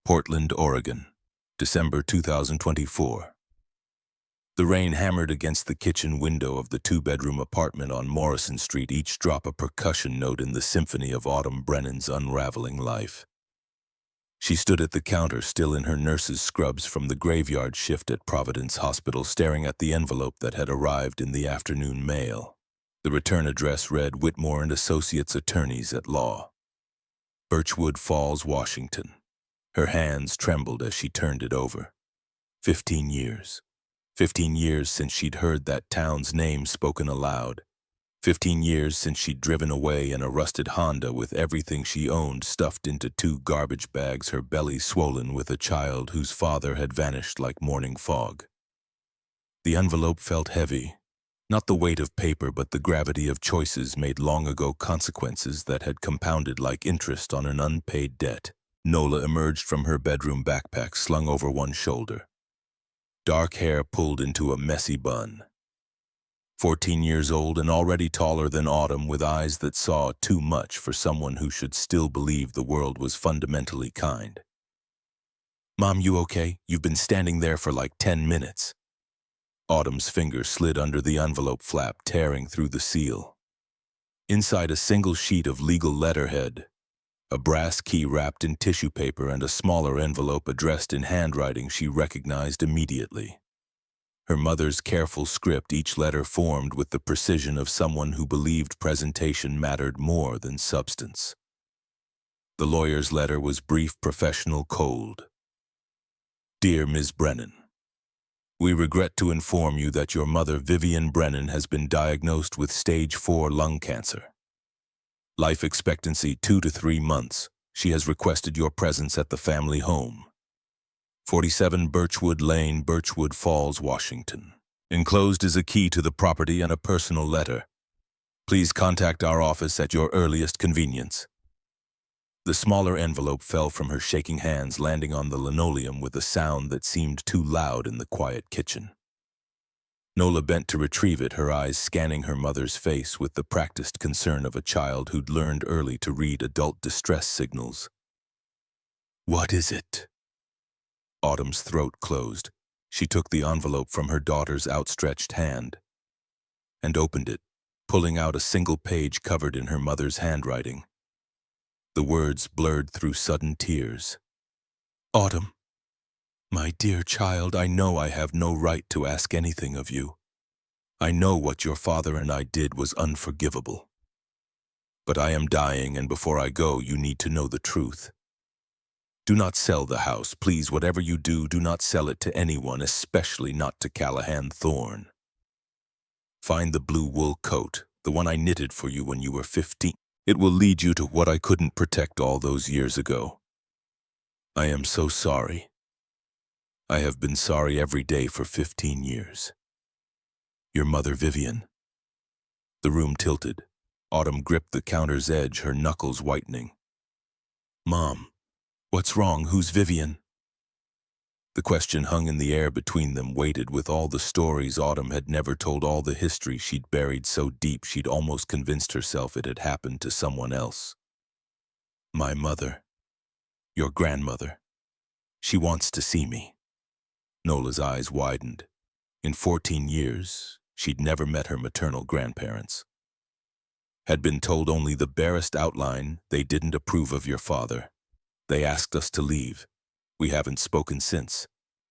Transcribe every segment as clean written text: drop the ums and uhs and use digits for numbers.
Portland, Oregon, December 2024. The rain hammered against the kitchen window of the two-bedroom apartment on Morrison Street, each drop a percussion note in the symphony of Autumn Brennan's unraveling life. She stood at the counter, still in her nurse's scrubs from the graveyard shift at Providence Hospital, staring at the envelope that had arrived in the afternoon mail. The return address read Whitmore and Associates Attorneys at Law, Birchwood Falls, Washington. Her hands trembled as she turned it over. 15 years. 15 years since she'd heard that town's name spoken aloud. 15 years since she'd driven away in a rusted Honda with everything she owned stuffed into 2 garbage bags, her belly swollen with a child whose father had vanished like morning fog. The envelope felt heavy. Not the weight of paper, but the gravity of choices made long ago, consequences that had compounded like interest on an unpaid debt. Nola emerged from her bedroom backpack slung over one shoulder. Dark hair pulled into a messy bun. 14 years old and already taller than Autumn, with eyes that saw too much for someone who should still believe the world was fundamentally kind. "Mom, you okay? You've been standing there for like 10 minutes. Autumn's finger slid under the envelope flap, tearing through the seal. Inside, a single sheet of legal letterhead, a brass key wrapped in tissue paper, and a smaller envelope addressed in handwriting she recognized immediately. Her mother's careful script, each letter formed with the precision of someone who believed presentation mattered more than substance. The lawyer's letter was brief, professional, cold. "Dear Ms. Brennan, we regret to inform you that your mother, Vivian Brennan, has been diagnosed with stage 4 lung cancer. Life expectancy 2 to 3 months. She has requested your presence at the family home, 47 Birchwood Lane, Birchwood Falls, Washington. Enclosed is a key to the property and a personal letter. Please contact our office at your earliest convenience." The smaller envelope fell from her shaking hands, landing on the linoleum with a sound that seemed too loud in the quiet kitchen. Nola bent to retrieve it, her eyes scanning her mother's face with the practiced concern of a child who'd learned early to read adult distress signals. "What is it?" Autumn's throat closed. She took the envelope from her daughter's outstretched hand and opened it, pulling out a single page covered in her mother's handwriting. The words blurred through sudden tears. "Autumn, my dear child, I know I have no right to ask anything of you. I know what your father and I did was unforgivable. But I am dying, and before I go, you need to know the truth. Do not sell the house. Please, whatever you do, do not sell it to anyone, especially not to Callahan Thorne. Find the blue wool coat, the one I knitted for you when you were 15. It will lead you to what I couldn't protect all those years ago. I am so sorry. I have been sorry every day for 15 years. Your mother, Vivian." The room tilted. Autumn gripped the counter's edge, her knuckles whitening. "Mom, what's wrong? Who's Vivian?" The question hung in the air between them, weighted with all the stories Autumn had never told, all the history she'd buried so deep she'd almost convinced herself it had happened to someone else. "My mother. Your grandmother. She wants to see me." Nola's eyes widened. In 14 years, she'd never met her maternal grandparents. Had been told only the barest outline. "They didn't approve of your father. They asked us to leave. We haven't spoken since."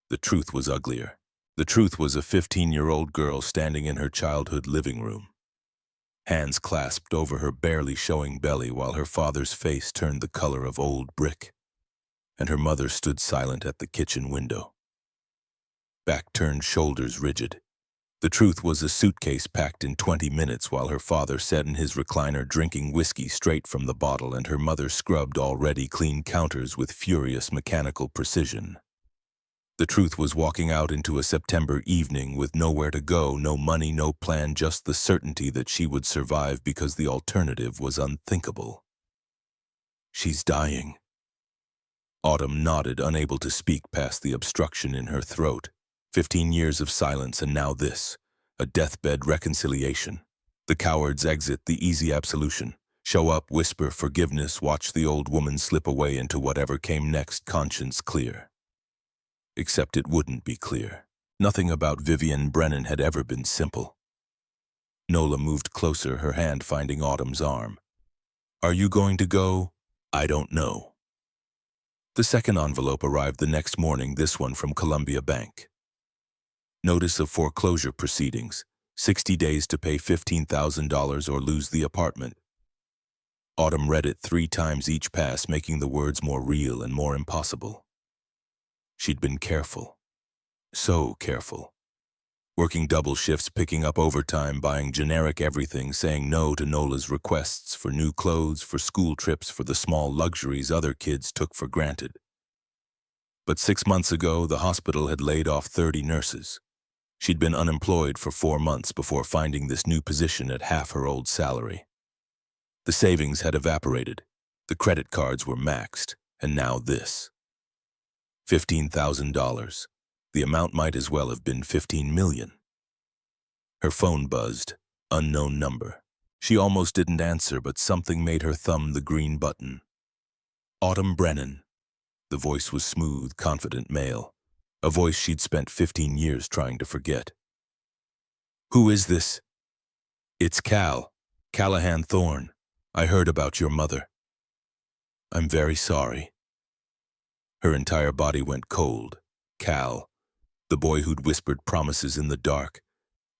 The truth was uglier. The truth was a 15-year-old girl standing in her childhood living room, hands clasped over her barely showing belly, while her father's face turned the color of old brick, and her mother stood silent at the kitchen window, back turned, shoulders rigid. The truth was a suitcase packed in 20 minutes, while her father sat in his recliner drinking whiskey straight from the bottle, and her mother scrubbed already clean counters with furious mechanical precision. The truth was walking out into a September evening with nowhere to go, no money, no plan, just the certainty that she would survive because the alternative was unthinkable. "She's dying." Autumn nodded, unable to speak past the obstruction in her throat. 15 years of silence, and now this, a deathbed reconciliation. The coward's exit, the easy absolution. Show up, whisper forgiveness, watch the old woman slip away into whatever came next, conscience clear. Except it wouldn't be clear. Nothing about Vivian Brennan had ever been simple. Nola moved closer, her hand finding Autumn's arm. Are you going to go? I don't know. The second envelope arrived the next morning, this one from Columbia Bank. Notice of foreclosure proceedings. 60 days to pay $15,000 or lose the apartment. Autumn read it 3 times each pass, making the words more real and more impossible. She'd been careful. So careful. Working double shifts, picking up overtime, buying generic everything, saying no to Nola's requests for new clothes, for school trips, for the small luxuries other kids took for granted. But 6 months ago, the hospital had laid off 30 nurses. She'd been unemployed for 4 months before finding this new position at half her old salary. The savings had evaporated. The credit cards were maxed, and now this. $15,000. The amount might as well have been $15 million. Her phone buzzed. Unknown number. She almost didn't answer, but something made her thumb the green button. Autumn Brennan. The voice was smooth, confident male. A voice she'd spent 15 years trying to forget. Who is this? It's Cal. Callahan Thorne. I heard about your mother. I'm very sorry. Her entire body went cold. Cal. The boy who'd whispered promises in the dark.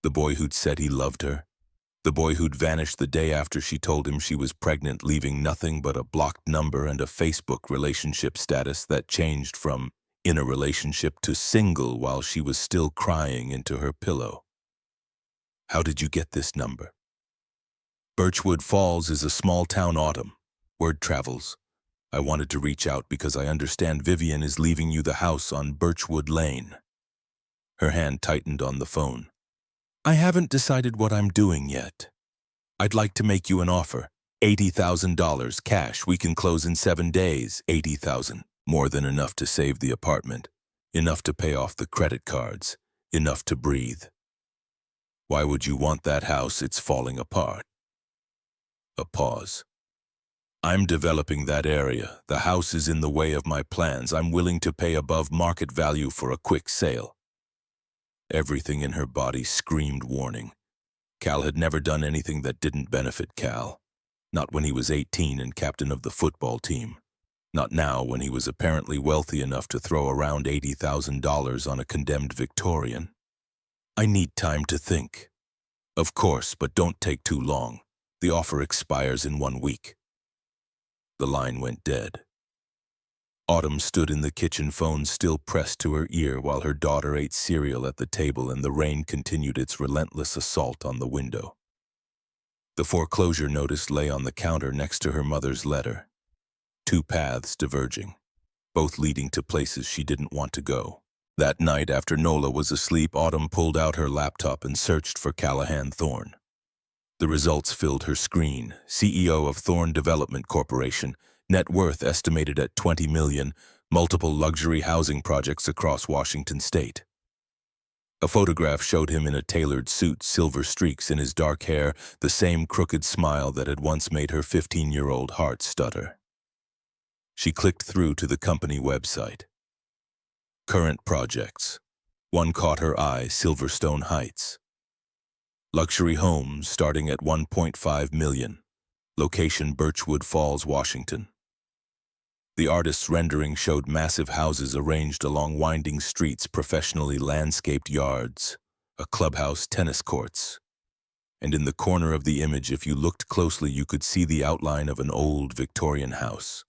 The boy who'd said he loved her. The boy who'd vanished the day after she told him she was pregnant, leaving nothing but a blocked number and a Facebook relationship status that changed from in a relationship to single while she was still crying into her pillow. How did you get this number? Birchwood Falls is a small town, Autumn. Word travels. I wanted to reach out because I understand Vivian is leaving you the house on Birchwood Lane. Her hand tightened on the phone. I haven't decided what I'm doing yet. I'd like to make you an offer. $80,000 cash. We can close in 7 days. $80,000. More than enough to save the apartment. Enough to pay off the credit cards. Enough to breathe. Why would you want that house? It's falling apart. A pause. I'm developing that area. The house is in the way of my plans. I'm willing to pay above market value for a quick sale. Everything in her body screamed warning. Cal had never done anything that didn't benefit Cal. Not when he was 18 and captain of the football team. Not now when he was apparently wealthy enough to throw around $80,000 on a condemned Victorian. I need time to think. Of course, but don't take too long. The offer expires in 1 week. The line went dead. Autumn stood in the kitchen, phone still pressed to her ear, while her daughter ate cereal at the table and the rain continued its relentless assault on the window. The foreclosure notice lay on the counter next to her mother's letter. 2 paths diverging, both leading to places she didn't want to go. That night, after Nola was asleep, Autumn pulled out her laptop and searched for Callahan Thorne. The results filled her screen. CEO of Thorne Development Corporation, net worth estimated at $20 million, multiple luxury housing projects across Washington state. A photograph showed him in a tailored suit, silver streaks in his dark hair, the same crooked smile that had once made her 15-year-old heart stutter. She clicked through to the company website. Current projects. One caught her eye, Silverstone Heights. Luxury homes starting at $1.5 million. Location Birchwood Falls, Washington. The artist's rendering showed massive houses arranged along winding streets, professionally landscaped yards, a clubhouse, tennis courts. And in the corner of the image, if you looked closely, you could see the outline of an old Victorian house.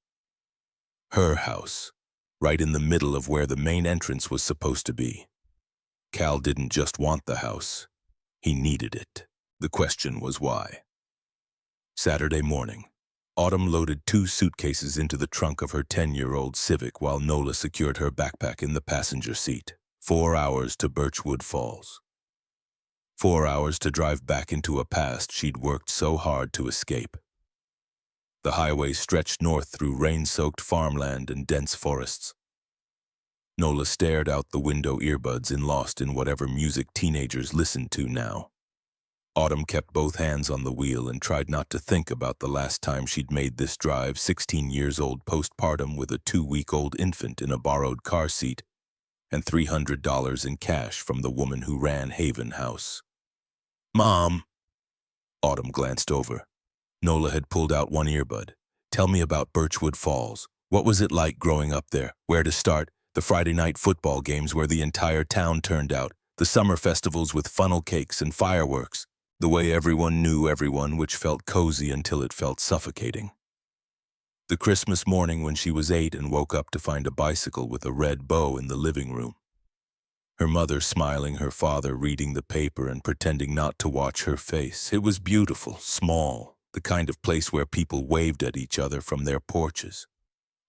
Her house, right in the middle of where the main entrance was supposed to be. Cal didn't just want the house. He needed it. The question was why. Saturday morning, Autumn loaded 2 suitcases into the trunk of her 10-year-old Civic while Nola secured her backpack in the passenger seat. 4 hours to Birchwood Falls. 4 hours to drive back into a past she'd worked so hard to escape. The highway stretched north through rain-soaked farmland and dense forests. Nola stared out the window, earbuds in, lost in whatever music teenagers listened to now. Autumn kept both hands on the wheel and tried not to think about the last time she'd made this drive, 16 years old postpartum with a 2-week-old infant in a borrowed car seat and $300 in cash from the woman who ran Haven House. "Mom!" Autumn glanced over. Nola had pulled out one earbud. "Tell me about Birchwood Falls. What was it like growing up there? Where to start? The Friday night football games where the entire town turned out. The summer festivals with funnel cakes and fireworks. The way everyone knew everyone, which felt cozy until it felt suffocating. The Christmas morning when she was 8 and woke up to find a bicycle with a red bow in the living room. Her mother smiling, her father reading the paper and pretending not to watch her face. It was beautiful, small, the kind of place where people waved at each other from their porches.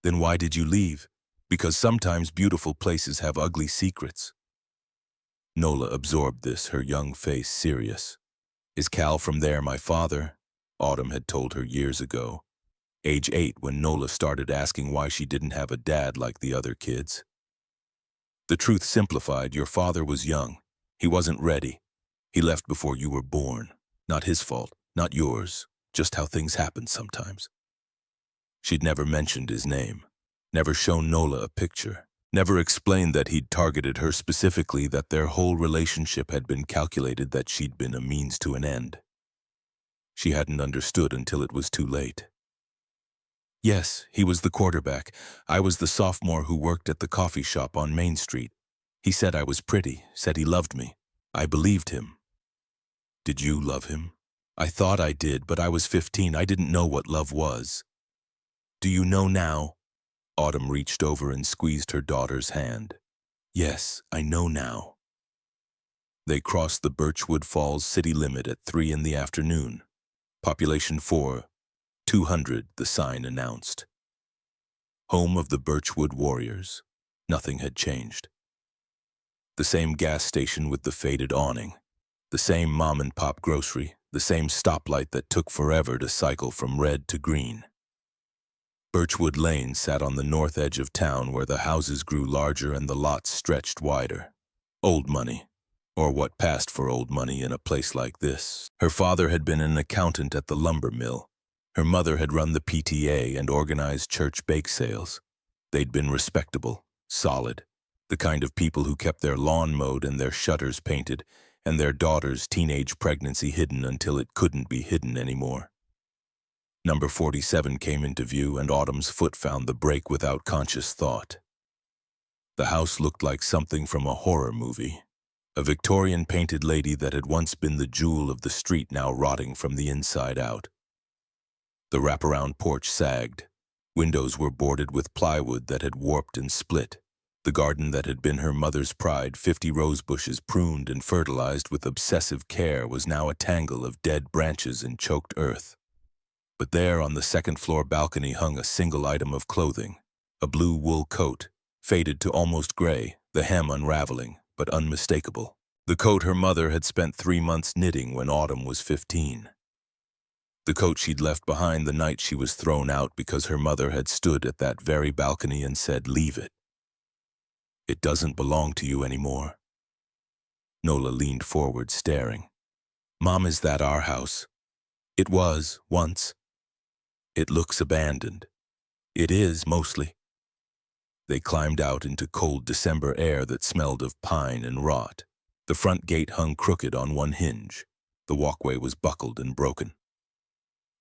Then why did you leave? Because sometimes beautiful places have ugly secrets. Nola absorbed this, her young face serious. Is Cal from there, my father? Autumn had told her years ago. Age 8 when Nola started asking why she didn't have a dad like the other kids. The truth simplified, your father was young. He wasn't ready. He left before you were born. Not his fault, not yours, just how things happen sometimes. She'd never mentioned his name, never shown Nola a picture, never explained that he'd targeted her specifically, that their whole relationship had been calculated, that she'd been a means to an end. She hadn't understood until it was too late. Yes, he was the quarterback. I was the sophomore who worked at the coffee shop on Main Street. He said I was pretty, said he loved me. I believed him. Did you love him? I thought I did, but I was 15. I didn't know what love was. Do you know now? Autumn reached over and squeezed her daughter's hand. Yes, I know now. They crossed the Birchwood Falls city limit at 3 in the afternoon. Population 4, 200, the sign announced. Home of the Birchwood Warriors. Nothing had changed. The same gas station with the faded awning. The same mom-and-pop grocery. The same stoplight that took forever to cycle from red to green. Birchwood Lane sat on the north edge of town where the houses grew larger and the lots stretched wider. Old money, or what passed for old money in a place like this. Her father had been an accountant at the lumber mill. Her mother had run the PTA and organized church bake sales. They'd been respectable, solid, the kind of people who kept their lawn mowed and their shutters painted and their daughter's teenage pregnancy hidden until it couldn't be hidden anymore. Number 47 came into view and Autumn's foot found the brake without conscious thought. The house looked like something from a horror movie. A Victorian painted lady that had once been the jewel of the street, now rotting from the inside out. The wraparound porch sagged. Windows were boarded with plywood that had warped and split. The garden that had been her mother's pride, 50 rose bushes pruned and fertilized with obsessive care, was now a tangle of dead branches and choked earth. But there on the second-floor balcony hung a single item of clothing, a blue wool coat, faded to almost gray, the hem unraveling, but unmistakable. The coat her mother had spent 3 months knitting when Autumn was 15. The coat she'd left behind the night she was thrown out because her mother had stood at that very balcony and said, "Leave it. It doesn't belong to you anymore." Nola leaned forward, staring. "Mom, is that our house?" "It was, once." "It looks abandoned." "It is, mostly." They climbed out into cold December air that smelled of pine and rot. The front gate hung crooked on one hinge. The walkway was buckled and broken.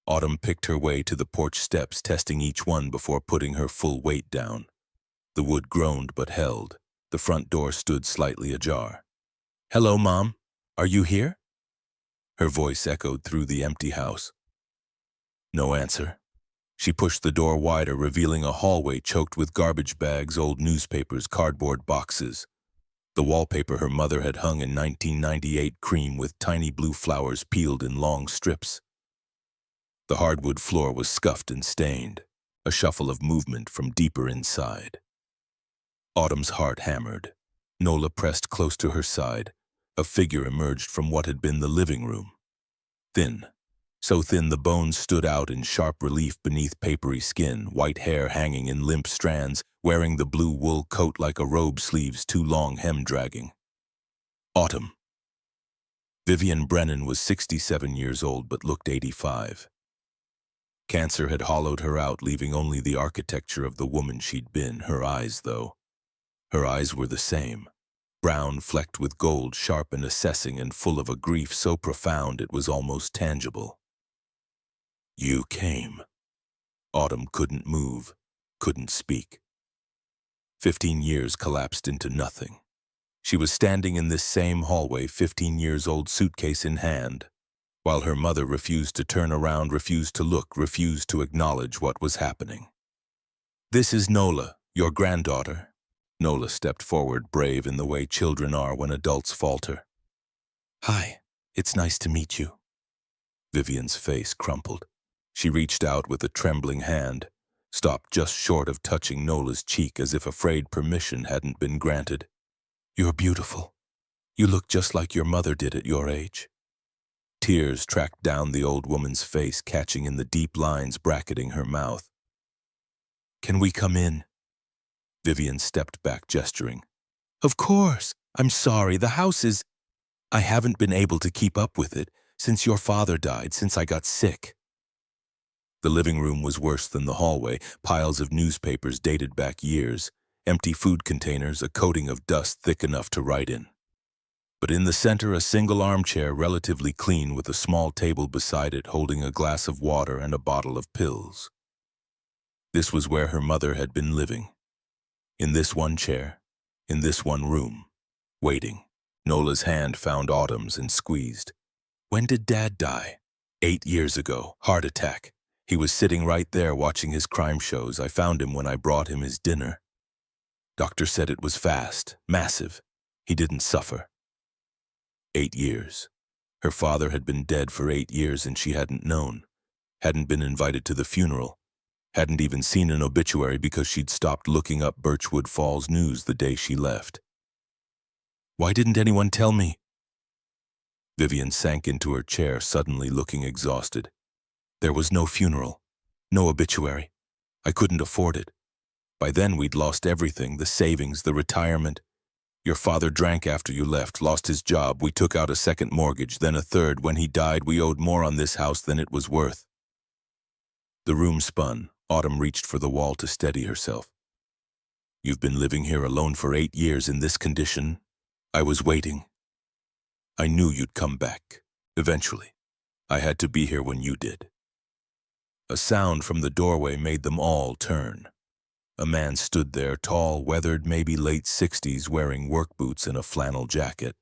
Autumn picked her way to the porch steps, testing each one before putting her full weight down. The wood groaned but held. The front door stood slightly ajar. "Hello, Mom. Are you here?" Her voice echoed through the empty house. No answer. She pushed the door wider, revealing a hallway choked with garbage bags, old newspapers, cardboard boxes. The wallpaper her mother had hung in 1998, cream with tiny blue flowers peeled in long strips. The hardwood floor was scuffed and stained, a shuffle of movement from deeper inside. Autumn's heart hammered. Nola pressed close to her side. A figure emerged from what had been the living room. Thin, so thin the bones stood out in sharp relief beneath papery skin, white hair hanging in limp strands, wearing the blue wool coat like a robe, sleeves too long, hem dragging. "Autumn." Vivian Brennan was 67 years old but looked 85. Cancer had hollowed her out, leaving only the architecture of the woman she'd been. Her eyes, though. Her eyes were the same. Brown, flecked with gold, sharp and assessing, and full of a grief so profound it was almost tangible. You came. Autumn couldn't move, couldn't speak. 15 years collapsed into nothing. She was standing in this same hallway, 15 years old, suitcase in hand, while her mother refused to turn around, refused to look, refused to acknowledge what was happening. This is Nola, your granddaughter. Nola stepped forward, brave in the way children are when adults falter. Hi, it's nice to meet you. Vivian's face crumpled. She reached out with a trembling hand, stopped just short of touching Nola's cheek as if afraid permission hadn't been granted. You're beautiful. You look just like your mother did at your age. Tears tracked down the old woman's face, catching in the deep lines bracketing her mouth. Can we come in? Vivian stepped back, gesturing. Of course. I'm sorry, the house is... I haven't been able to keep up with it since your father died, since I got sick. The living room was worse than the hallway, piles of newspapers dated back years, empty food containers, a coating of dust thick enough to write in. But in the center, a single armchair, relatively clean, with a small table beside it holding a glass of water and a bottle of pills. This was where her mother had been living. In this one chair, in this one room, waiting. Nola's hand found Autumn's and squeezed. When did Dad die? 8 years ago. Heart attack. He was sitting right there watching his crime shows. I found him when I brought him his dinner. Doctor said it was fast, massive. He didn't suffer. 8 years. Her father had been dead for 8 years and she hadn't known. Hadn't been invited to the funeral. Hadn't even seen an obituary because she'd stopped looking up Birchwood Falls news the day she left. Why didn't anyone tell me? Vivian sank into her chair, suddenly looking exhausted. There was no funeral, no obituary. I couldn't afford it. By then we'd lost everything, the savings, the retirement. Your father drank after you left, lost his job. We took out a second mortgage, then a third. When he died, we owed more on this house than it was worth. The room spun. Autumn reached for the wall to steady herself. You've been living here alone for 8 years in this condition. I was waiting. I knew you'd come back, eventually. I had to be here when you did. A sound from the doorway made them all turn. A man stood there, tall, weathered, maybe late 60s, wearing work boots and a flannel jacket.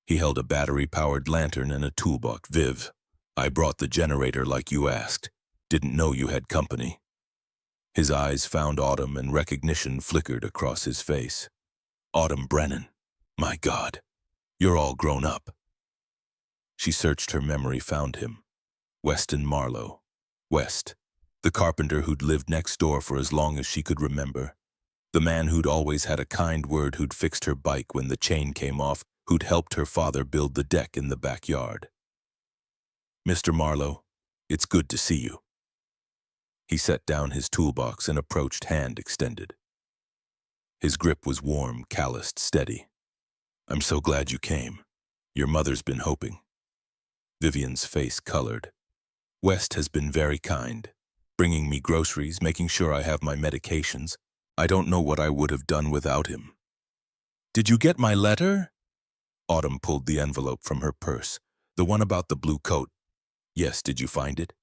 He held a battery-powered lantern and a toolbox. Viv, I brought the generator like you asked. Didn't know you had company. His eyes found Autumn and recognition flickered across his face. Autumn Brennan. My God, you're all grown up. She searched her memory, found him. Weston Marlowe. West, the carpenter who'd lived next door for as long as she could remember. The man who'd always had a kind word, who'd fixed her bike when the chain came off, who'd helped her father build the deck in the backyard. Mr. Marlowe, it's good to see you. He set down his toolbox and approached, hand extended. His grip was warm, calloused, steady. I'm so glad you came. Your mother's been hoping. Vivian's face colored. West has been very kind, bringing me groceries, making sure I have my medications. I don't know what I would have done without him. Did you get my letter? Autumn pulled the envelope from her purse, the one about the blue coat. Yes, did you find it?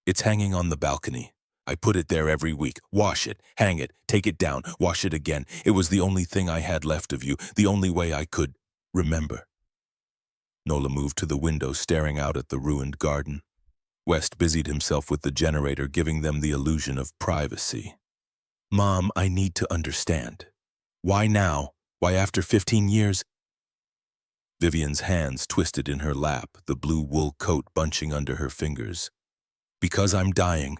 It's hanging on the balcony. I put it there every week. Wash it, hang it, take it down, wash it again. It was the only thing I had left of you, the only way I could remember. Nola moved to the window, staring out at the ruined garden. West busied himself with the generator, giving them the illusion of privacy. Mom, I need to understand. Why now? Why after 15 years? Vivian's hands twisted in her lap, the blue wool coat bunching under her fingers. Because I'm dying.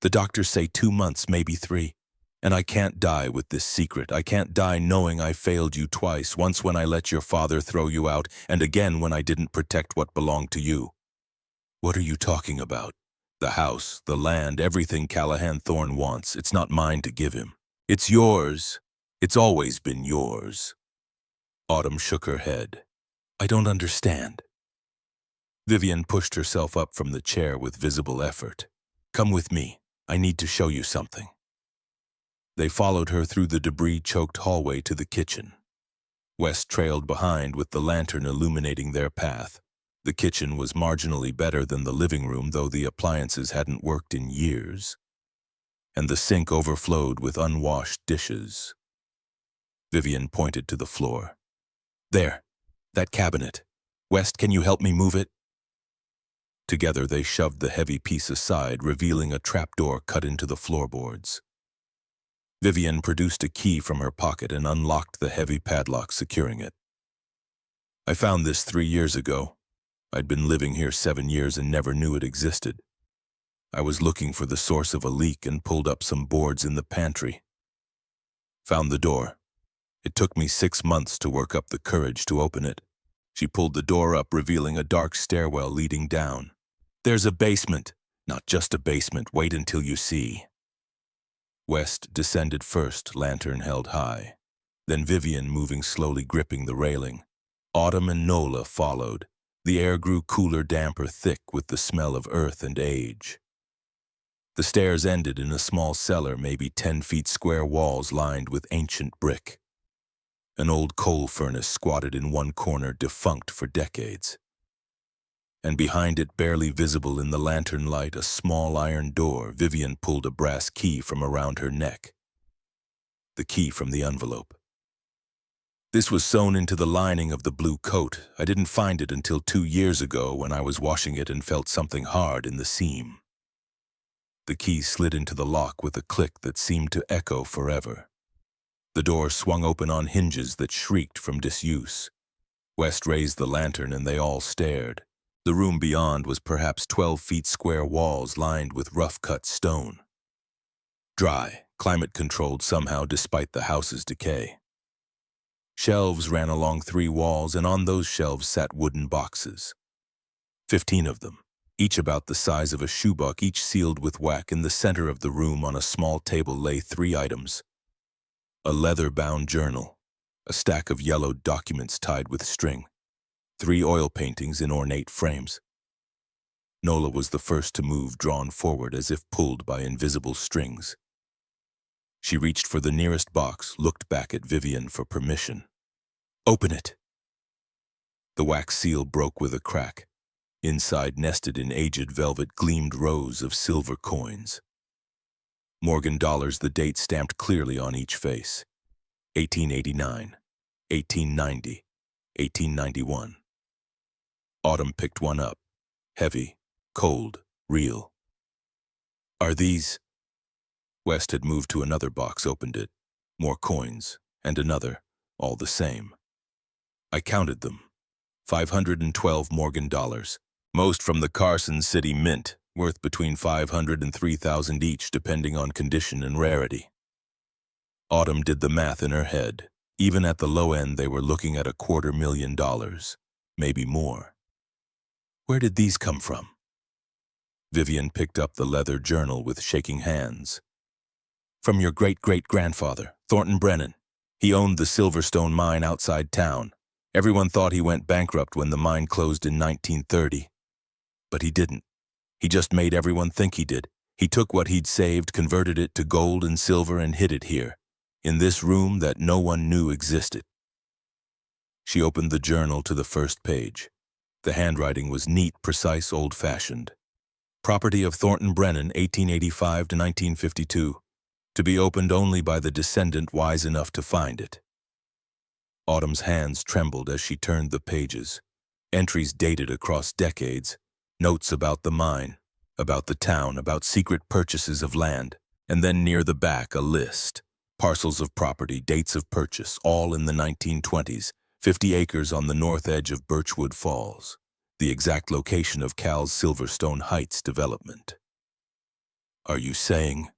The doctors say 2 months, maybe 3. And I can't die with this secret. I can't die knowing I failed you twice, once when I let your father throw you out, and again when I didn't protect what belonged to you. What are you talking about? The house, the land, everything Callahan Thorne wants. It's not mine to give him. It's yours. It's always been yours. Autumn shook her head. I don't understand. Vivian pushed herself up from the chair with visible effort. "Come with me. I need to show you something." They followed her through the debris-choked hallway to the kitchen. West trailed behind with the lantern illuminating their path. The kitchen was marginally better than the living room, though the appliances hadn't worked in years. And the sink overflowed with unwashed dishes. Vivian pointed to the floor. "There, that cabinet. West, can you help me move it?" Together they shoved the heavy piece aside, revealing a trapdoor cut into the floorboards. Vivian produced a key from her pocket and unlocked the heavy padlock securing it. "I found this 3 years ago. I'd been living here 7 years and never knew it existed. I was looking for the source of a leak and pulled up some boards in the pantry. Found the door. It took me 6 months to work up the courage to open it." She pulled the door up, revealing a dark stairwell leading down. "There's a basement. Not just a basement. Wait until you see." West descended first, lantern held high. Then Vivian, moving slowly, gripping the railing. Autumn and Nola followed. The air grew cooler, damper, thick with the smell of earth and age. The stairs ended in a small cellar, maybe 10 feet square, walls lined with ancient brick. An old coal furnace squatted in one corner, defunct for decades. And behind it, barely visible in the lantern light, a small iron door. Vivian pulled a brass key from around her neck. The key from the envelope. "This was sewn into the lining of the blue coat. I didn't find it until 2 years ago when I was washing it and felt something hard in the seam." The key slid into the lock with a click that seemed to echo forever. The door swung open on hinges that shrieked from disuse. West raised the lantern and they all stared. The room beyond was perhaps 12 feet square, walls lined with rough-cut stone. Dry, climate-controlled somehow despite the house's decay. Shelves ran along 3 walls, and on those shelves sat wooden boxes. 15 of them, each about the size of a shoebox, each sealed with wax. In the center of the room on a small table lay 3 items. A leather-bound journal, a stack of yellowed documents tied with string, 3 oil paintings in ornate frames. Nola was the first to move, drawn forward as if pulled by invisible strings. She reached for the nearest box, looked back at Vivian for permission. "Open it." The wax seal broke with a crack. Inside, nested in aged velvet, gleamed rows of silver coins. Morgan dollars, the date stamped clearly on each face. 1889, 1890, 1891. Autumn picked one up. Heavy, cold, real. "Are these?" West had moved to another box, opened it. More coins, and another, all the same. "I counted them. 512 Morgan dollars, most from the Carson City Mint, worth between $500 and $3,000 each, depending on condition and rarity." Autumn did the math in her head. Even at the low end, they were looking at $250,000, maybe more. "Where did these come from?" Vivian picked up the leather journal with shaking hands. "From your great-great-grandfather, Thornton Brennan. He owned the Silverstone mine outside town. Everyone thought he went bankrupt when the mine closed in 1930. But he didn't. He just made everyone think he did. He took what he'd saved, converted it to gold and silver, and hid it here, in this room that no one knew existed." She opened the journal to the first page. The handwriting was neat, precise, old-fashioned. "Property of Thornton Brennan, 1885 to 1952. To be opened only by the descendant wise enough to find it." Autumn's hands trembled as she turned the pages. Entries dated across decades. Notes about the mine, about the town, about secret purchases of land. And then near the back, a list. Parcels of property, dates of purchase, all in the 1920s. 50 acres on the north edge of Birchwood Falls. The exact location of Cal's Silverstone Heights development. "Are you saying?"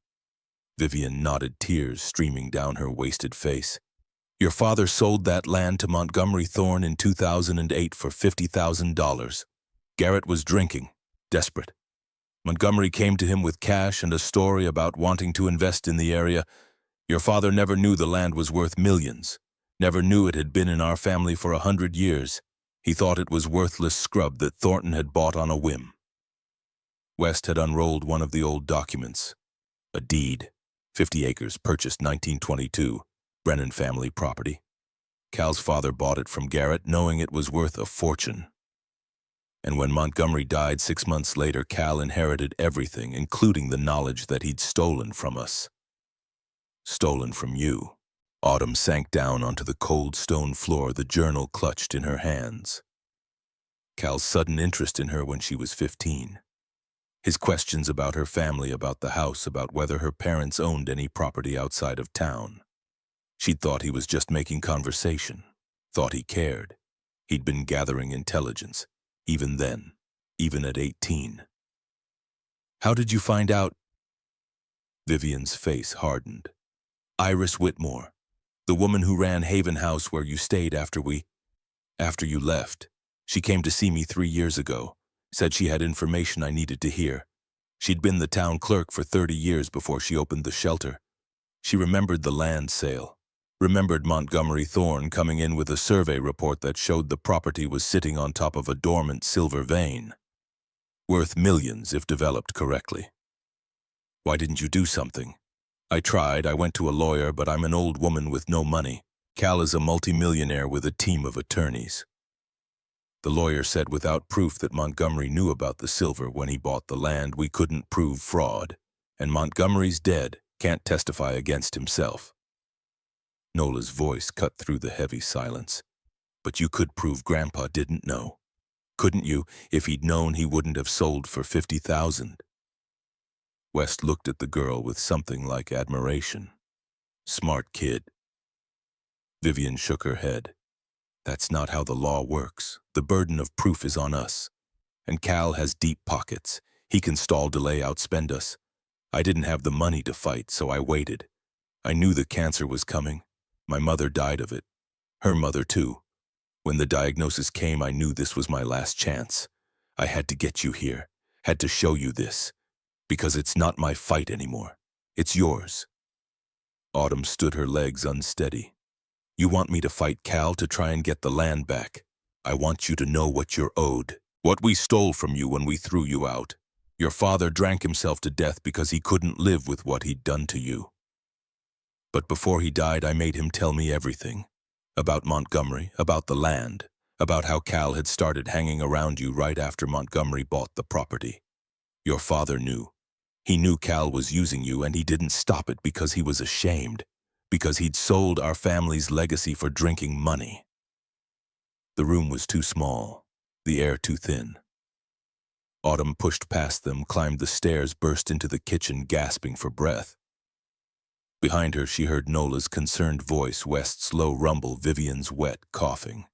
Vivian nodded, tears streaming down her wasted face. "Your father sold that land to Montgomery Thorne in 2008 for $50,000. Garrett was drinking, desperate. Montgomery came to him with cash and a story about wanting to invest in the area. Your father never knew the land was worth millions, never knew it had been in our family for 100 years. He thought it was worthless scrub that Thornton had bought on a whim. West had unrolled one of the old documents. A deed, 50 acres, purchased 1922, Brennan family property. Cal's father bought it from Garrett, knowing it was worth a fortune. And when Montgomery died 6 months later, Cal inherited everything, including the knowledge that he'd stolen from us. Stolen from you. Autumn sank down onto the cold stone floor, the journal clutched in her hands. Cal's sudden interest in her when she was 15. His questions about her family, about the house, about whether her parents owned any property outside of town. She'd thought he was just making conversation, thought he cared. He'd been gathering intelligence, even then, even at 18. How did you find out? Vivian's face hardened. Iris Whitmore, the woman who ran Haven House where you stayed after you left. She came to see me 3 years ago, said she had information I needed to hear. She'd been the town clerk for 30 years before she opened the shelter. She remembered the land sale, remembered Montgomery Thorne coming in with a survey report that showed the property was sitting on top of a dormant silver vein, worth millions if developed correctly. Why didn't you do something? I tried, I went to a lawyer, but I'm an old woman with no money. Cal is a multimillionaire with a team of attorneys. The lawyer said without proof that Montgomery knew about the silver when he bought the land, we couldn't prove fraud. And Montgomery's dead, can't testify against himself. Nola's voice cut through the heavy silence. But you could prove Grandpa didn't know. Couldn't you? If he'd known, he wouldn't have sold for $50,000. West looked at the girl with something like admiration. Smart kid. Vivian shook her head. That's not how the law works. The burden of proof is on us. And Cal has deep pockets. He can stall, delay, outspend us. I didn't have the money to fight, so I waited. I knew the cancer was coming. My mother died of it. Her mother, too. When the diagnosis came, I knew this was my last chance. I had to get you here, had to show you this. Because it's not my fight anymore. It's yours. Autumn stood her legs unsteady. You want me to fight Cal to try and get the land back. I want you to know what you're owed. What we stole from you when we threw you out. Your father drank himself to death because he couldn't live with what he'd done to you. But before he died, I made him tell me everything. About Montgomery, about the land, about how Cal had started hanging around you right after Montgomery bought the property. Your father knew. He knew Cal was using you, and he didn't stop it because he was ashamed. Because he'd sold our family's legacy for drinking money. The room was too small, the air too thin. Autumn pushed past them, climbed the stairs, burst into the kitchen, gasping for breath. Behind her, she heard Nola's concerned voice, West's low rumble, Vivian's wet coughing.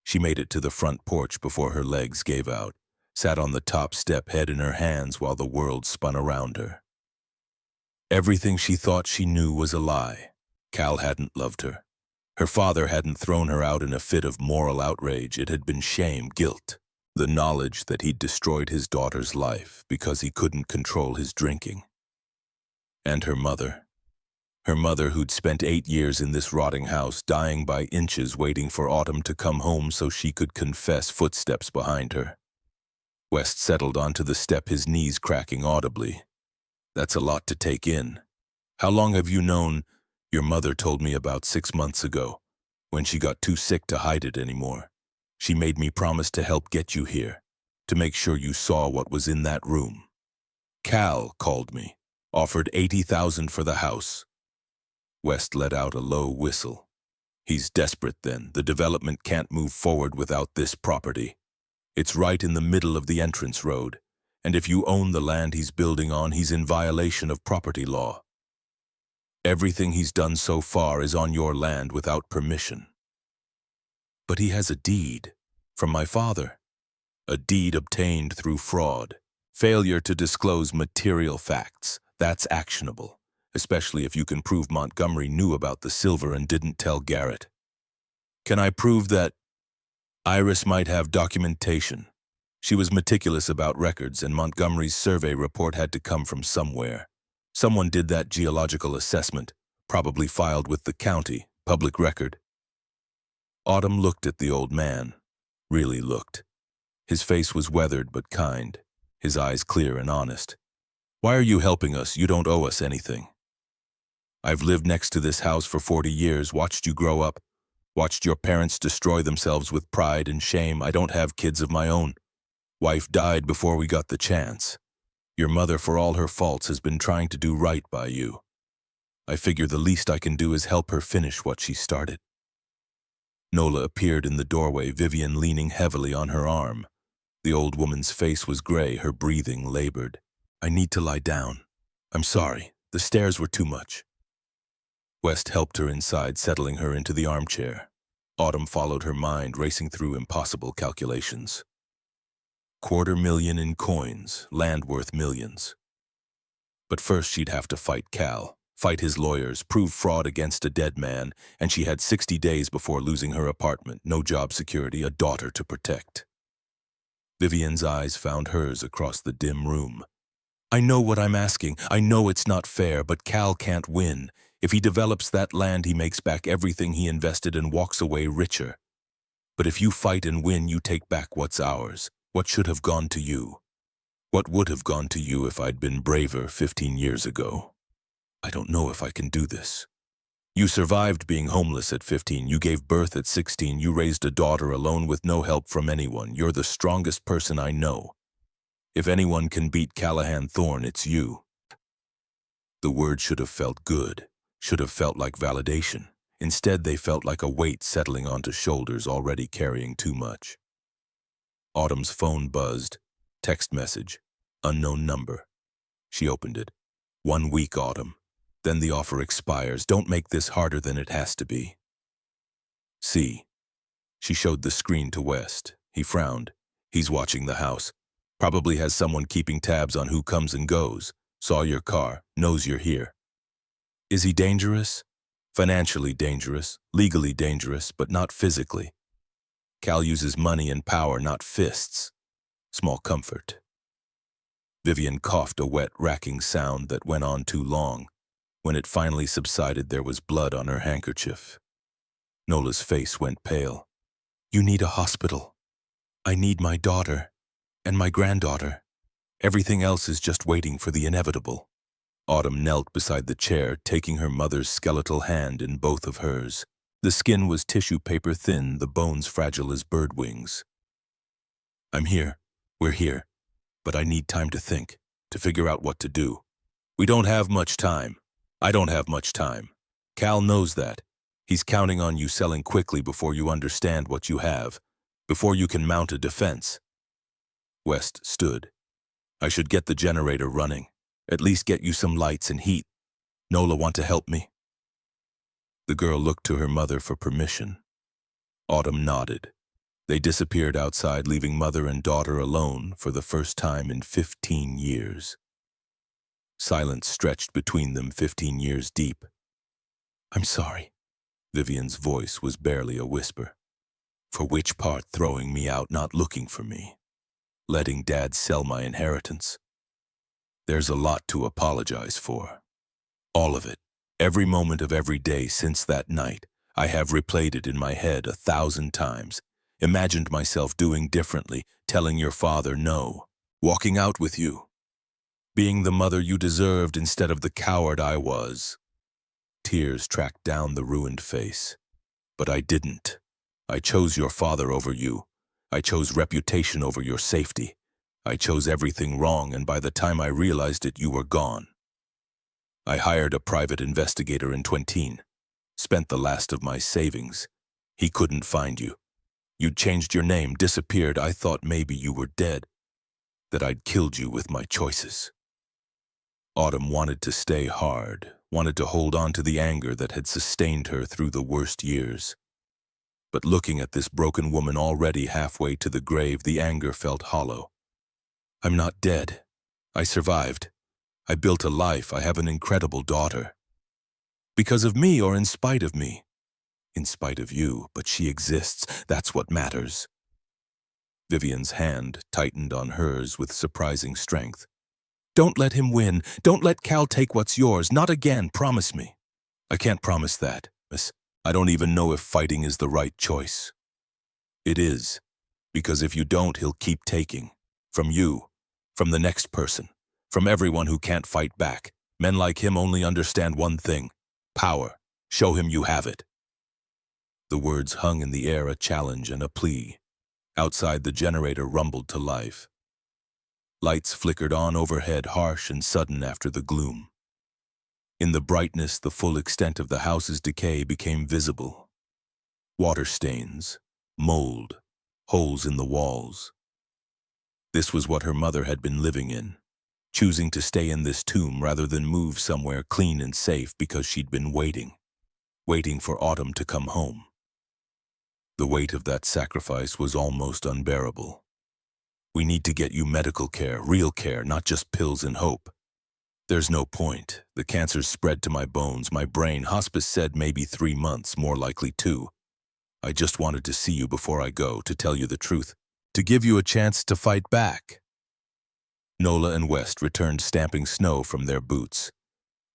She made it to the front porch before her legs gave out, sat on the top step, head in her hands, while the world spun around her. Everything she thought she knew was a lie. Cal hadn't loved her. Her father hadn't thrown her out in a fit of moral outrage. It had been shame, guilt, the knowledge that he'd destroyed his daughter's life because he couldn't control his drinking. And her mother who'd spent 8 years in this rotting house, dying by inches, waiting for Autumn to come home so she could confess, footsteps behind her. West settled onto the step, his knees cracking audibly. That's a lot to take in. How long have you known? Your mother told me about 6 months ago, when she got too sick to hide it anymore. She made me promise to help get you here, to make sure you saw what was in that room. Cal called me, offered $80,000 for the house. West let out a low whistle. He's desperate then. The development can't move forward without this property. It's right in the middle of the entrance road. And if you own the land he's building on, he's in violation of property law. Everything he's done so far is on your land without permission. But he has a deed from my father. A deed obtained through fraud. Failure to disclose material facts. That's actionable, especially if you can prove Montgomery knew about the silver and didn't tell Garrett. Can I prove that? Iris might have documentation. She was meticulous about records, and Montgomery's survey report had to come from somewhere. Someone did that geological assessment, probably filed with the county, public record. Autumn looked at the old man, really looked. His face was weathered but kind, his eyes clear and honest. Why are you helping us? You don't owe us anything. I've lived next to this house for 40 years, watched you grow up, watched your parents destroy themselves with pride and shame. I don't have kids of my own. Wife died before we got the chance. Your mother, for all her faults, has been trying to do right by you. I figure the least I can do is help her finish what she started. Nola appeared in the doorway, Vivian leaning heavily on her arm. The old woman's face was gray, her breathing labored. I need to lie down. I'm sorry, the stairs were too much. West helped her inside, settling her into the armchair. Autumn followed her mind, racing through impossible calculations. $250,000 in coins, land worth millions. But first she'd have to fight Cal, fight his lawyers, prove fraud against a dead man, and she had 60 days before losing her apartment, no job security, a daughter to protect. Vivian's eyes found hers across the dim room. I know what I'm asking. I know it's not fair, but Cal can't win. If he develops that land, he makes back everything he invested and walks away richer. But if you fight and win, you take back what's ours, what should have gone to you. What would have gone to you if I'd been braver 15 years ago? I don't know if I can do this. You survived being homeless at 15, you gave birth at 16, you raised a daughter alone with no help from anyone. You're the strongest person I know. If anyone can beat Callahan Thorne, it's you. The words should have felt good, should have felt like validation. Instead, they felt like a weight settling onto shoulders already carrying too much. Autumn's phone buzzed. Text message. Unknown number. She opened it. 1 week, Autumn. Then the offer expires. Don't make this harder than it has to be. See. She showed the screen to West. He frowned. He's watching the house. Probably has someone keeping tabs on who comes and goes. Saw your car. Knows you're here. Is he dangerous? Financially dangerous. Legally dangerous, but not physically. Cal uses money and power, not fists. Small comfort. Vivian coughed, a wet, racking sound that went on too long. When it finally subsided, there was blood on her handkerchief. Nola's face went pale. You need a hospital. I need my daughter. And my granddaughter. Everything else is just waiting for the inevitable. Autumn knelt beside the chair, taking her mother's skeletal hand in both of hers. The skin was tissue paper thin, the bones fragile as bird wings. I'm here. We're here. But I need time to think, to figure out what to do. We don't have much time. I don't have much time. Cal knows that. He's counting on you selling quickly before you understand what you have, before you can mount a defense. West stood. I should get the generator running, at least get you some lights and heat. Nola want to help me? The girl looked to her mother for permission. Autumn nodded. They disappeared outside, leaving mother and daughter alone for the first time in 15 years. Silence stretched between them, 15 years deep. I'm sorry. Vivian's voice was barely a whisper. For which part? Throwing me out, not looking for me. Letting Dad sell my inheritance. There's a lot to apologize for. All of it. Every moment of every day since that night. I have replayed it in my head 1,000 times. Imagined myself doing differently, telling your father no. Walking out with you. Being the mother you deserved instead of the coward I was. Tears tracked down the ruined face. But I didn't. I chose your father over you. I chose reputation over your safety. I chose everything wrong, and by the time I realized it, you were gone. I hired a private investigator in Twentine. Spent the last of my savings. He couldn't find you. You'd changed your name, disappeared. I thought maybe you were dead. That I'd killed you with my choices. Autumn wanted to stay hard, wanted to hold on to the anger that had sustained her through the worst years. But looking at this broken woman already halfway to the grave, the anger felt hollow. I'm not dead. I survived. I built a life. I have an incredible daughter. Because of me or in spite of me? In spite of you, but she exists. That's what matters. Vivian's hand tightened on hers with surprising strength. Don't let him win. Don't let Cal take what's yours. Not again, promise me. I can't promise that, miss. I don't even know if fighting is the right choice. It is. Because if you don't, he'll keep taking. From you, from the next person, from everyone who can't fight back. Men like him only understand one thing: power. Show him you have it." The words hung in the air, a challenge and a plea. Outside, the generator rumbled to life. Lights flickered on overhead, harsh and sudden after the gloom. In the brightness, the full extent of the house's decay became visible. Water stains, mold, holes in the walls. This was what her mother had been living in, choosing to stay in this tomb rather than move somewhere clean and safe because she'd been waiting for Autumn to come home. The weight of that sacrifice was almost unbearable. "We need to get you medical care, real care, not just pills and hope." "There's no point. The cancer's spread to my bones, my brain. Hospice said maybe 3 months, more likely 2. I just wanted to see you before I go, to tell you the truth, to give you a chance to fight back." Nola and West returned, stamping snow from their boots.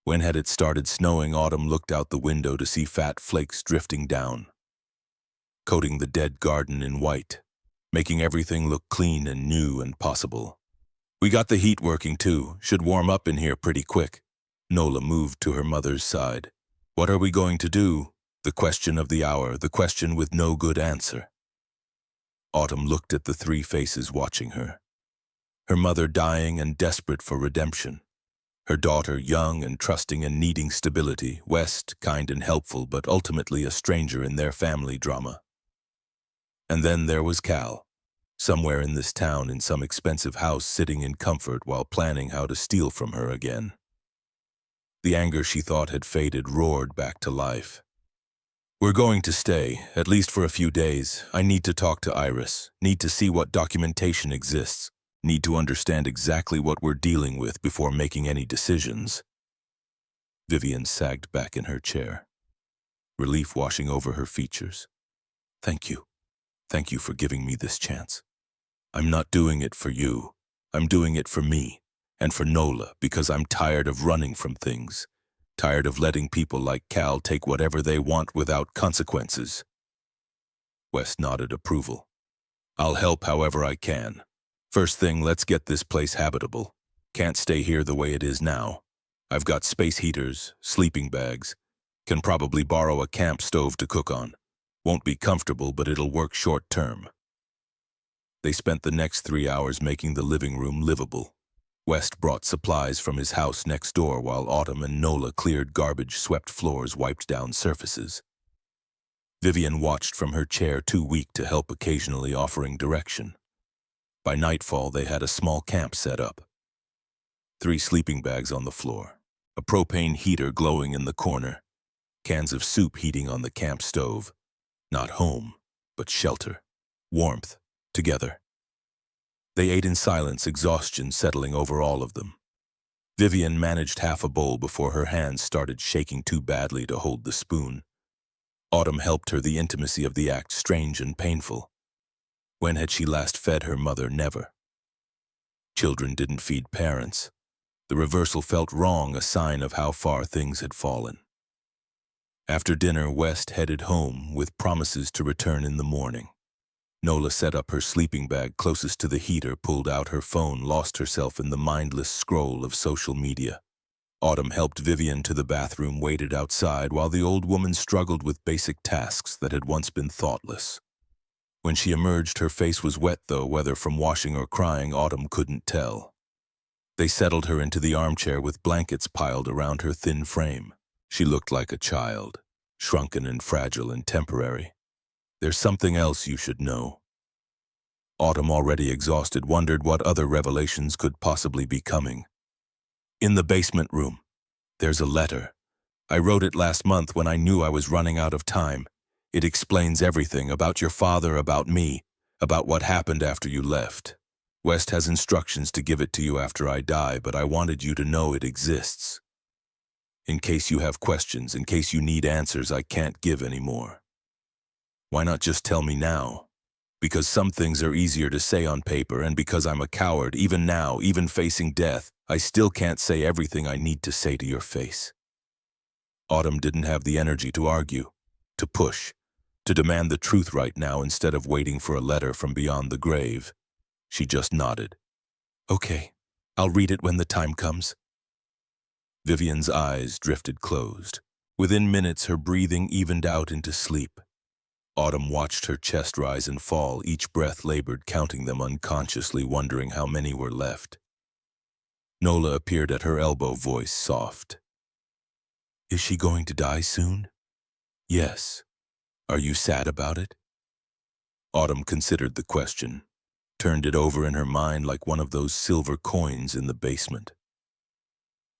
When had it started snowing, Autumn looked out the window to see fat flakes drifting down, coating the dead garden in white, making everything look clean and new and possible. "We got the heat working too. Should warm up in here pretty quick." Nola moved to her mother's side. "What are we going to do?" The question of the hour, the question with no good answer. Autumn looked at the 3 faces watching her. Her mother dying and desperate for redemption. Her daughter young and trusting and needing stability. West kind and helpful, but ultimately a stranger in their family drama. And then there was Cal, somewhere in this town in some expensive house, sitting in comfort while planning how to steal from her again. The anger she thought had faded roared back to life. "We're going to stay, at least for a few days. I need to talk to Iris, need to see what documentation exists, need to understand exactly what we're dealing with before making any decisions." Vivian sagged back in her chair, relief washing over her features. "Thank you. Thank you for giving me this chance. I'm not doing it for you. I'm doing it for me, and for Nola, because I'm tired of running from things. Tired of letting people like Cal take whatever they want without consequences." West nodded approval. "I'll help however I can. First thing, let's get this place habitable. Can't stay here the way it is now. I've got space heaters, sleeping bags. Can probably borrow a camp stove to cook on. Won't be comfortable, but it'll work short term." They spent the next 3 hours making the living room livable. West brought supplies from his house next door while Autumn and Nola cleared garbage, swept floors, wiped down surfaces. Vivian watched from her chair, too weak to help, occasionally offering direction. By nightfall, they had a small camp set up. 3 sleeping bags on the floor, a propane heater glowing in the corner, cans of soup heating on the camp stove. Not home, but shelter, warmth, together. They ate in silence, exhaustion settling over all of them. Vivian managed half a bowl before her hands started shaking too badly to hold the spoon. Autumn helped her, the intimacy of the act strange and painful. When had she last fed her mother? Never. Children didn't feed parents. The reversal felt wrong, a sign of how far things had fallen. After dinner, West headed home with promises to return in the morning. Nola set up her sleeping bag closest to the heater, pulled out her phone, lost herself in the mindless scroll of social media. Autumn helped Vivian to the bathroom, waited outside while the old woman struggled with basic tasks that had once been thoughtless. When she emerged, her face was wet, though whether from washing or crying, Autumn couldn't tell. They settled her into the armchair with blankets piled around her thin frame. She looked like a child, shrunken and fragile and temporary. "There's something else you should know." Autumn, already exhausted, wondered what other revelations could possibly be coming. "In the basement room, there's a letter. I wrote it last month when I knew I was running out of time. It explains everything about your father, about me, about what happened after you left. West has instructions to give it to you after I die, but I wanted you to know it exists. In case you have questions, in case you need answers I can't give anymore. Why not just tell me now? Because some things are easier to say on paper, and because I'm a coward, even now, even facing death, I still can't say everything I need to say to your face." Autumn didn't have the energy to argue, to push. to demand the truth right now instead of waiting for a letter from beyond the grave. She just nodded. "Okay, I'll read it when the time comes." Vivian's eyes drifted closed. Within minutes, her breathing evened out into sleep. Autumn watched her chest rise and fall, each breath labored, counting them unconsciously, wondering how many were left. Nola appeared at her elbow, voice soft. "Is she going to die soon?" "Yes. Are you sad about it?" Autumn considered the question, turned it over in her mind like one of those silver coins in the basement.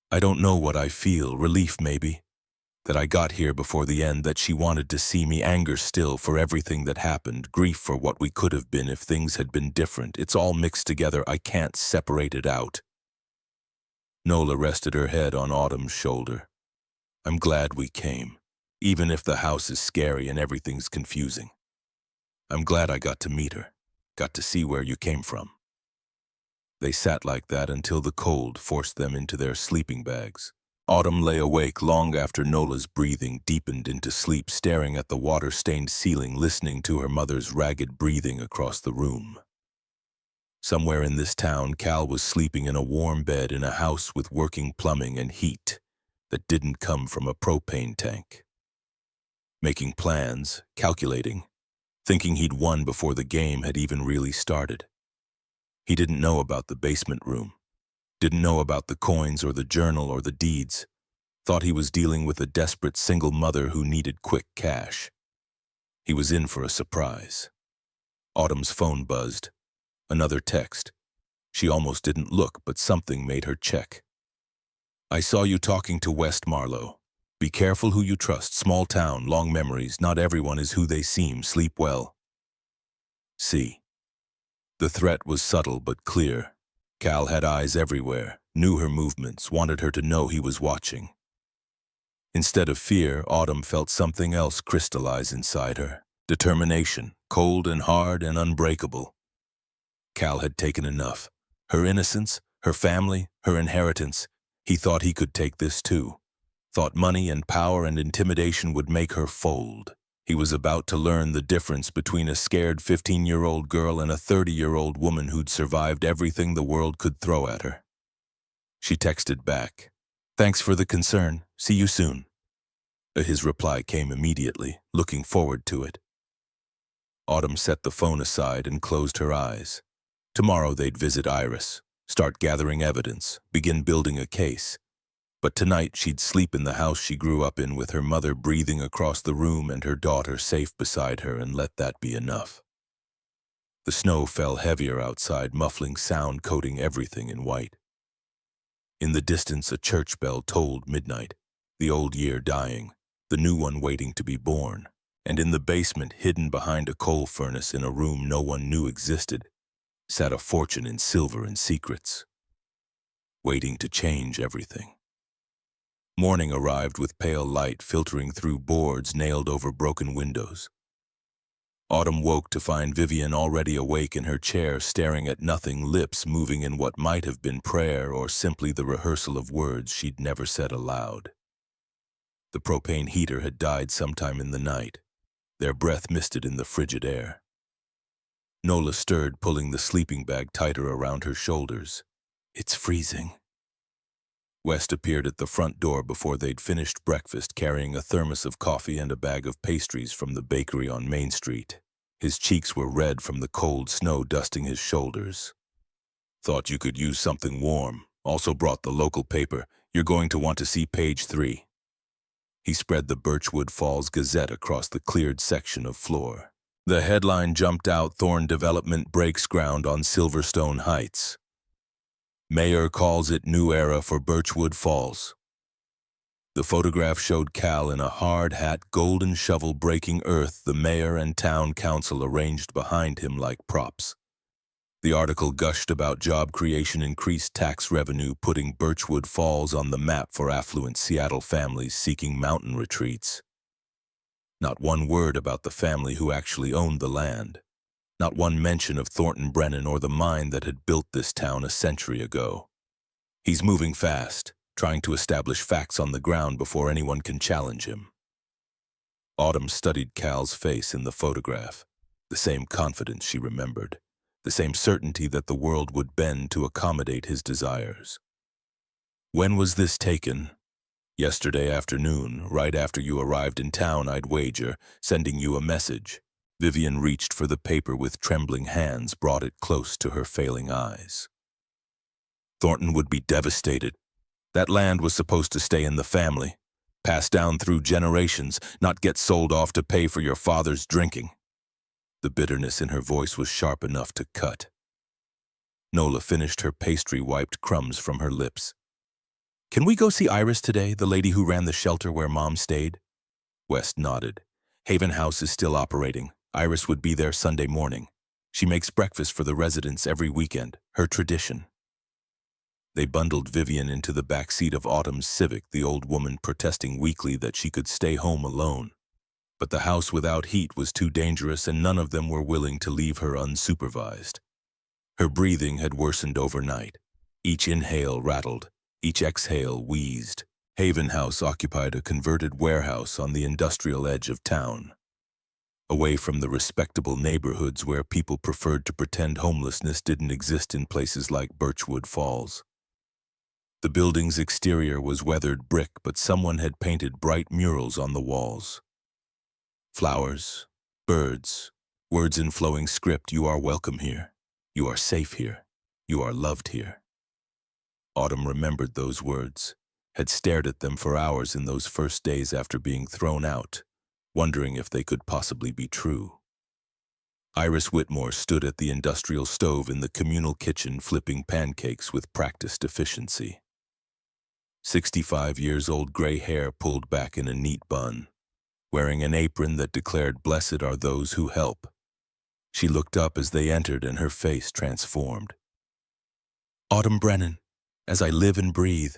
"I don't know what I feel, relief maybe. That I got here before the end, that she wanted to see me, anger still for everything that happened, grief for what we could have been if things had been different. It's all mixed together, I can't separate it out." Nola rested her head on Autumn's shoulder. "I'm glad we came, even if the house is scary and everything's confusing. I'm glad I got to meet her, got to see where you came from." They sat like that until the cold forced them into their sleeping bags. Autumn lay awake long after Nola's breathing deepened into sleep, staring at the water-stained ceiling, listening to her mother's ragged breathing across the room. Somewhere in this town, Cal was sleeping in a warm bed in a house with working plumbing and heat that didn't come from a propane tank. Making plans, calculating, thinking he'd won before the game had even really started. He didn't know about the basement room, didn't know about the coins or the journal or the deeds, thought he was dealing with a desperate single mother who needed quick cash. He was in for a surprise. Autumn's phone buzzed. Another text. She almost didn't look, but something made her check. "I saw you talking to West Marlowe. Be careful who you trust. Small town, long memories. Not everyone is who they seem. Sleep well. C." The threat was subtle but clear. Cal had eyes everywhere, knew her movements, wanted her to know he was watching. Instead of fear, Autumn felt something else crystallize inside her. Determination, cold and hard and unbreakable. Cal had taken enough. Her innocence, her family, her inheritance. He thought he could take this too. Thought money and power and intimidation would make her fold. He was about to learn the difference between a scared 15-year-old girl and a 30-year-old woman who'd survived everything the world could throw at her. She texted back, "Thanks for the concern. See you soon." His reply came immediately, looking forward to it. Autumn set the phone aside and closed her eyes. Tomorrow they'd visit Iris, start gathering evidence, begin building a case. But tonight she'd sleep in the house she grew up in, with her mother breathing across the room and her daughter safe beside her, and let that be enough. The snow fell heavier outside, muffling sound, coating everything in white. In the distance, a church bell tolled midnight, the old year dying, the new one waiting to be born. And in the basement, hidden behind a coal furnace in a room no one knew existed, sat a fortune in silver and secrets, waiting to change everything. Morning arrived with pale light filtering through boards nailed over broken windows. Autumn woke to find Vivian already awake in her chair, staring at nothing, lips moving in what might have been prayer or simply the rehearsal of words she'd never said aloud. The propane heater had died sometime in the night, their breath misted in the frigid air. Nola stirred, pulling the sleeping bag tighter around her shoulders. "It's freezing." West appeared at the front door before they'd finished breakfast, carrying a thermos of coffee and a bag of pastries from the bakery on Main Street. His cheeks were red from the cold snow dusting his shoulders. "Thought you could use something warm. Also brought the local paper. You're going to want to see page 3. He spread the Birchwood Falls Gazette across the cleared section of floor. The headline jumped out: "Thorn Development breaks ground on Silverstone Heights. Mayor calls it new era for Birchwood Falls." The photograph showed Cal in a hard hat, golden shovel breaking earth, the mayor and town council arranged behind him like props. The article gushed about job creation, increased tax revenue, putting Birchwood Falls on the map for affluent Seattle families seeking mountain retreats. Not one word about the family who actually owned the land. Not one mention of Thornton Brennan or the mine that had built this town a century ago. He's moving fast, trying to establish facts on the ground before anyone can challenge him. Autumn studied Cal's face in the photograph. The same confidence she remembered. The same certainty that the world would bend to accommodate his desires. When was this taken? Yesterday afternoon, right after you arrived in town, I'd wager, sending you a message. Vivian reached for the paper with trembling hands, brought it close to her failing eyes. Thornton would be devastated. That land was supposed to stay in the family, passed down through generations, not get sold off to pay for your father's drinking. The bitterness in her voice was sharp enough to cut. Nola finished her pastry, wiped crumbs from her lips. Can we go see Iris today, the lady who ran the shelter where Mom stayed? West nodded. Haven House is still operating. Iris would be there Sunday morning. She makes breakfast for the residents every weekend, her tradition. They bundled Vivian into the back seat of Autumn's Civic, the old woman protesting weakly that she could stay home alone. But the house without heat was too dangerous, and none of them were willing to leave her unsupervised. Her breathing had worsened overnight. Each inhale rattled, each exhale wheezed. Haven House occupied a converted warehouse on the industrial edge of town, away from the respectable neighborhoods where people preferred to pretend homelessness didn't exist in places like Birchwood Falls. The building's exterior was weathered brick, but someone had painted bright murals on the walls. Flowers, birds, words in flowing script. You are welcome here. You are safe here. You are loved here. Autumn remembered those words, had stared at them for hours in those first days after being thrown out, wondering if they could possibly be true. Iris Whitmore stood at the industrial stove in the communal kitchen, flipping pancakes with practiced efficiency. 65 years old, gray hair pulled back in a neat bun, wearing an apron that declared, "Blessed are those who help." She looked up as they entered, and her face transformed. Autumn Brennan, as I live and breathe.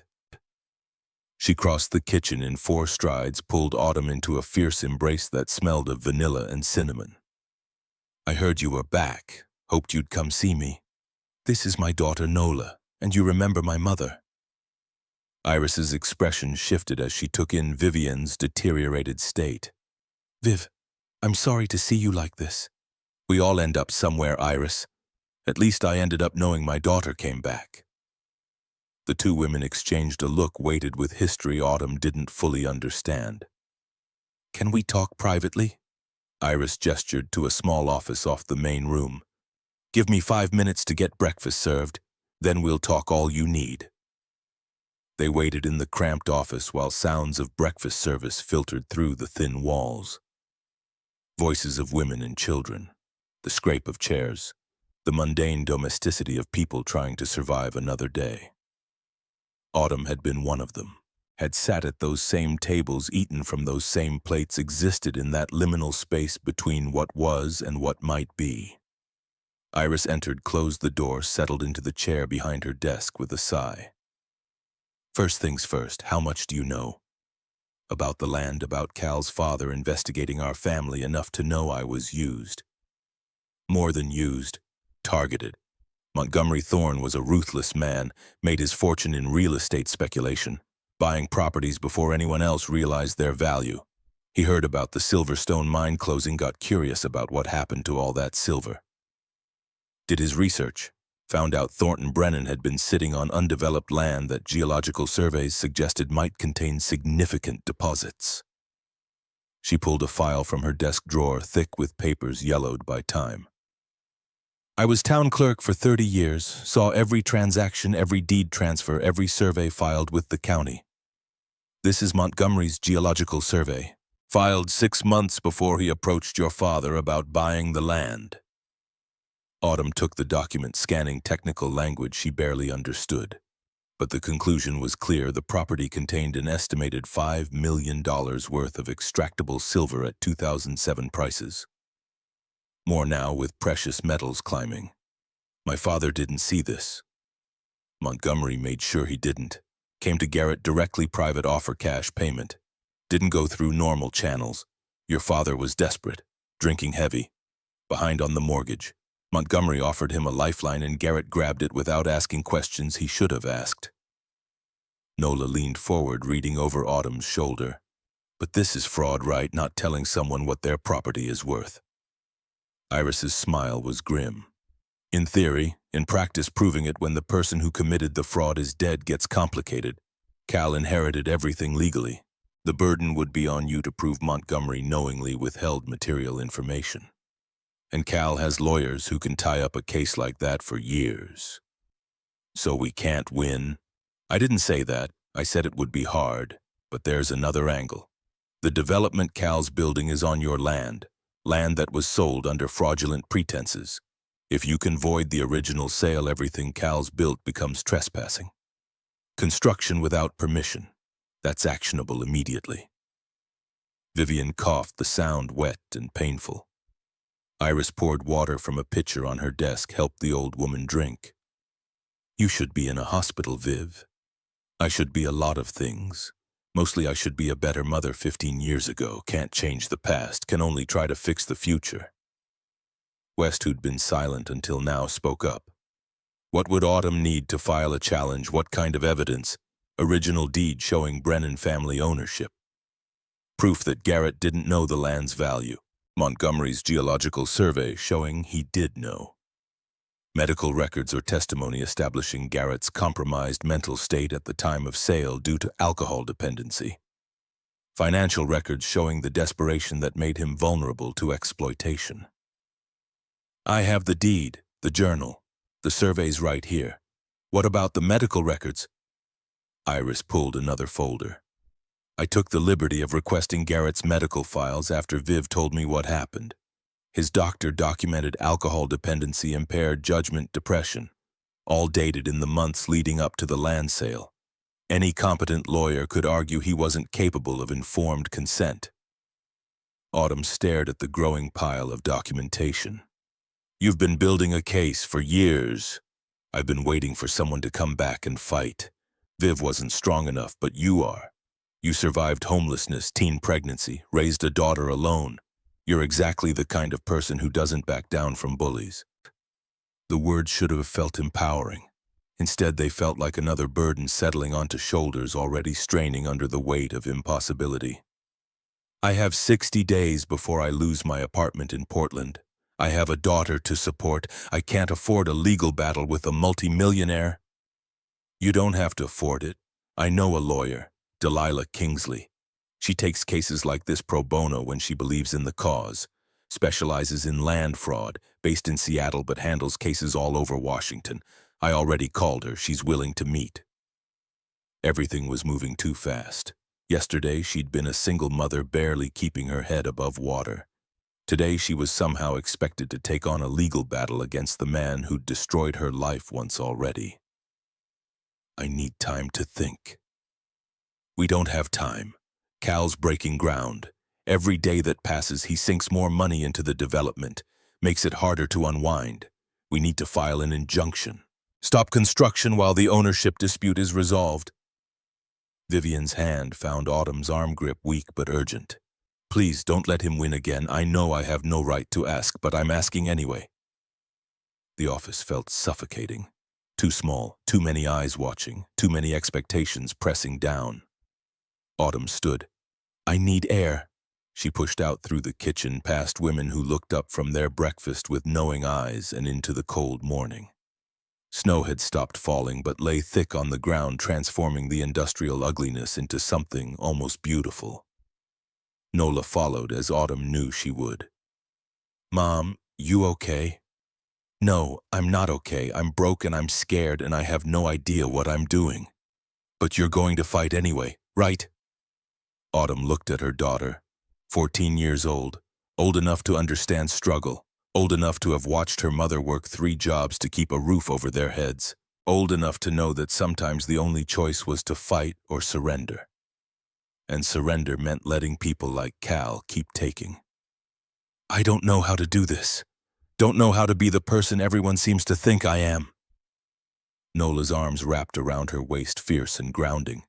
She crossed the kitchen in 4 strides, pulled Autumn into a fierce embrace that smelled of vanilla and cinnamon. I heard you were back. Hoped you'd come see me. This is my daughter Nola, and you remember my mother. Iris's expression shifted as she took in Vivian's deteriorated state. Viv, I'm sorry to see you like this. We all end up somewhere, Iris. At least I ended up knowing my daughter came back. The two women exchanged a look weighted with history Autumn didn't fully understand. Can we talk privately? Iris gestured to a small office off the main room. Give me 5 minutes to get breakfast served, then we'll talk all you need. They waited in the cramped office while sounds of breakfast service filtered through the thin walls. Voices of women and children, the scrape of chairs, the mundane domesticity of people trying to survive another day. Autumn had been one of them, had sat at those same tables, eaten from those same plates, existed in that liminal space between what was and what might be. Iris entered, closed the door, settled into the chair behind her desk with a sigh. First things first, how much do you know? About the land, about Cal's father investigating our family, enough to know I was used. More than used, targeted. Montgomery Thorne was a ruthless man, made his fortune in real estate speculation, buying properties before anyone else realized their value. He heard about the Silverstone mine closing, got curious about what happened to all that silver. Did his research, found out Thornton Brennan had been sitting on undeveloped land that geological surveys suggested might contain significant deposits. She pulled a file from her desk drawer, thick with papers yellowed by time. I was town clerk for 30 years, saw every transaction, every deed transfer, every survey filed with the county. This is Montgomery's geological survey, filed 6 months before he approached your father about buying the land. Autumn took the document, scanning technical language she barely understood. But the conclusion was clear. The property contained an estimated $5 million worth of extractable silver at 2007 prices. More now, with precious metals climbing. My father didn't see this. Montgomery made sure he didn't. Came to Garrett directly, private offer, cash payment. Didn't go through normal channels. Your father was desperate, drinking heavy, behind on the mortgage. Montgomery offered him a lifeline, and Garrett grabbed it without asking questions he should have asked. Nola leaned forward, reading over Autumn's shoulder. But this is fraud, right? Not telling someone what their property is worth. Iris's smile was grim. In theory, in practice proving it when the person who committed the fraud is dead gets complicated. Cal inherited everything legally. The burden would be on you to prove Montgomery knowingly withheld material information. And Cal has lawyers who can tie up a case like that for years. So we can't win? I didn't say that. I said it would be hard. But there's another angle. The development Cal's building is on your land that was sold under fraudulent pretenses. If you can void the original sale, everything Cal's built becomes trespassing. Construction without permission. That's actionable immediately. Vivian coughed, the sound wet and painful. Iris poured water from a pitcher on her desk, helped the old woman drink. You should be in a hospital, Viv. I should be a lot of things. Mostly I should be a better mother 15 years ago. Can't change the past, can only try to fix the future. West, who'd been silent until now, spoke up. What would Autumn need to file a challenge? What kind of evidence? Original deed showing Brennan family ownership. Proof that Garrett didn't know the land's value. Montgomery's geological survey showing he did know. Medical records or testimony establishing Garrett's compromised mental state at the time of sale due to alcohol dependency. Financial records showing the desperation that made him vulnerable to exploitation. I have the deed, the journal. The survey's right here. What about the medical records? Iris pulled another folder. I took the liberty of requesting Garrett's medical files after Viv told me what happened. His doctor documented alcohol dependency, impaired judgment, depression, all dated in the months leading up to the land sale. Any competent lawyer could argue he wasn't capable of informed consent. Autumn stared at the growing pile of documentation. You've been building a case for years. I've been waiting for someone to come back and fight. Viv wasn't strong enough, but you are. You survived homelessness, teen pregnancy, raised a daughter alone. You're exactly the kind of person who doesn't back down from bullies. The words should have felt empowering. Instead, they felt like another burden settling onto shoulders already straining under the weight of impossibility. I have 60 days before I lose my apartment in Portland. I have a daughter to support. I can't afford a legal battle with a multimillionaire. You don't have to afford it. I know a lawyer, Delilah Kingsley. She takes cases like this pro bono when she believes in the cause, specializes in land fraud, based in Seattle but handles cases all over Washington. I already called her. She's willing to meet. Everything was moving too fast. Yesterday, she'd been a single mother barely keeping her head above water. Today, she was somehow expected to take on a legal battle against the man who'd destroyed her life once already. I need time to think. We don't have time. Cal's breaking ground. Every day that passes, he sinks more money into the development, makes it harder to unwind. We need to file an injunction. Stop construction while the ownership dispute is resolved. Vivian's hand found Autumn's arm grip, weak but urgent. Please don't let him win again. I know I have no right to ask, but I'm asking anyway. The office felt suffocating. Too small, too many eyes watching, too many expectations pressing down. Autumn stood. I need air. She pushed out through the kitchen, past women who looked up from their breakfast with knowing eyes and into the cold morning. Snow had stopped falling but lay thick on the ground, transforming the industrial ugliness into something almost beautiful. Nola followed as Autumn knew she would. Mom, you okay? No, I'm not okay. I'm broke and I'm scared and I have no idea what I'm doing. But you're going to fight anyway, right? Autumn looked at her daughter, 14 years old enough to understand struggle, old enough to have watched her mother work 3 jobs to keep a roof over their heads, old enough to know that sometimes the only choice was to fight or surrender. And surrender meant letting people like Cal keep taking. I don't know how to do this. Don't know how to be the person everyone seems to think I am. Nola's arms wrapped around her waist, fierce and grounding.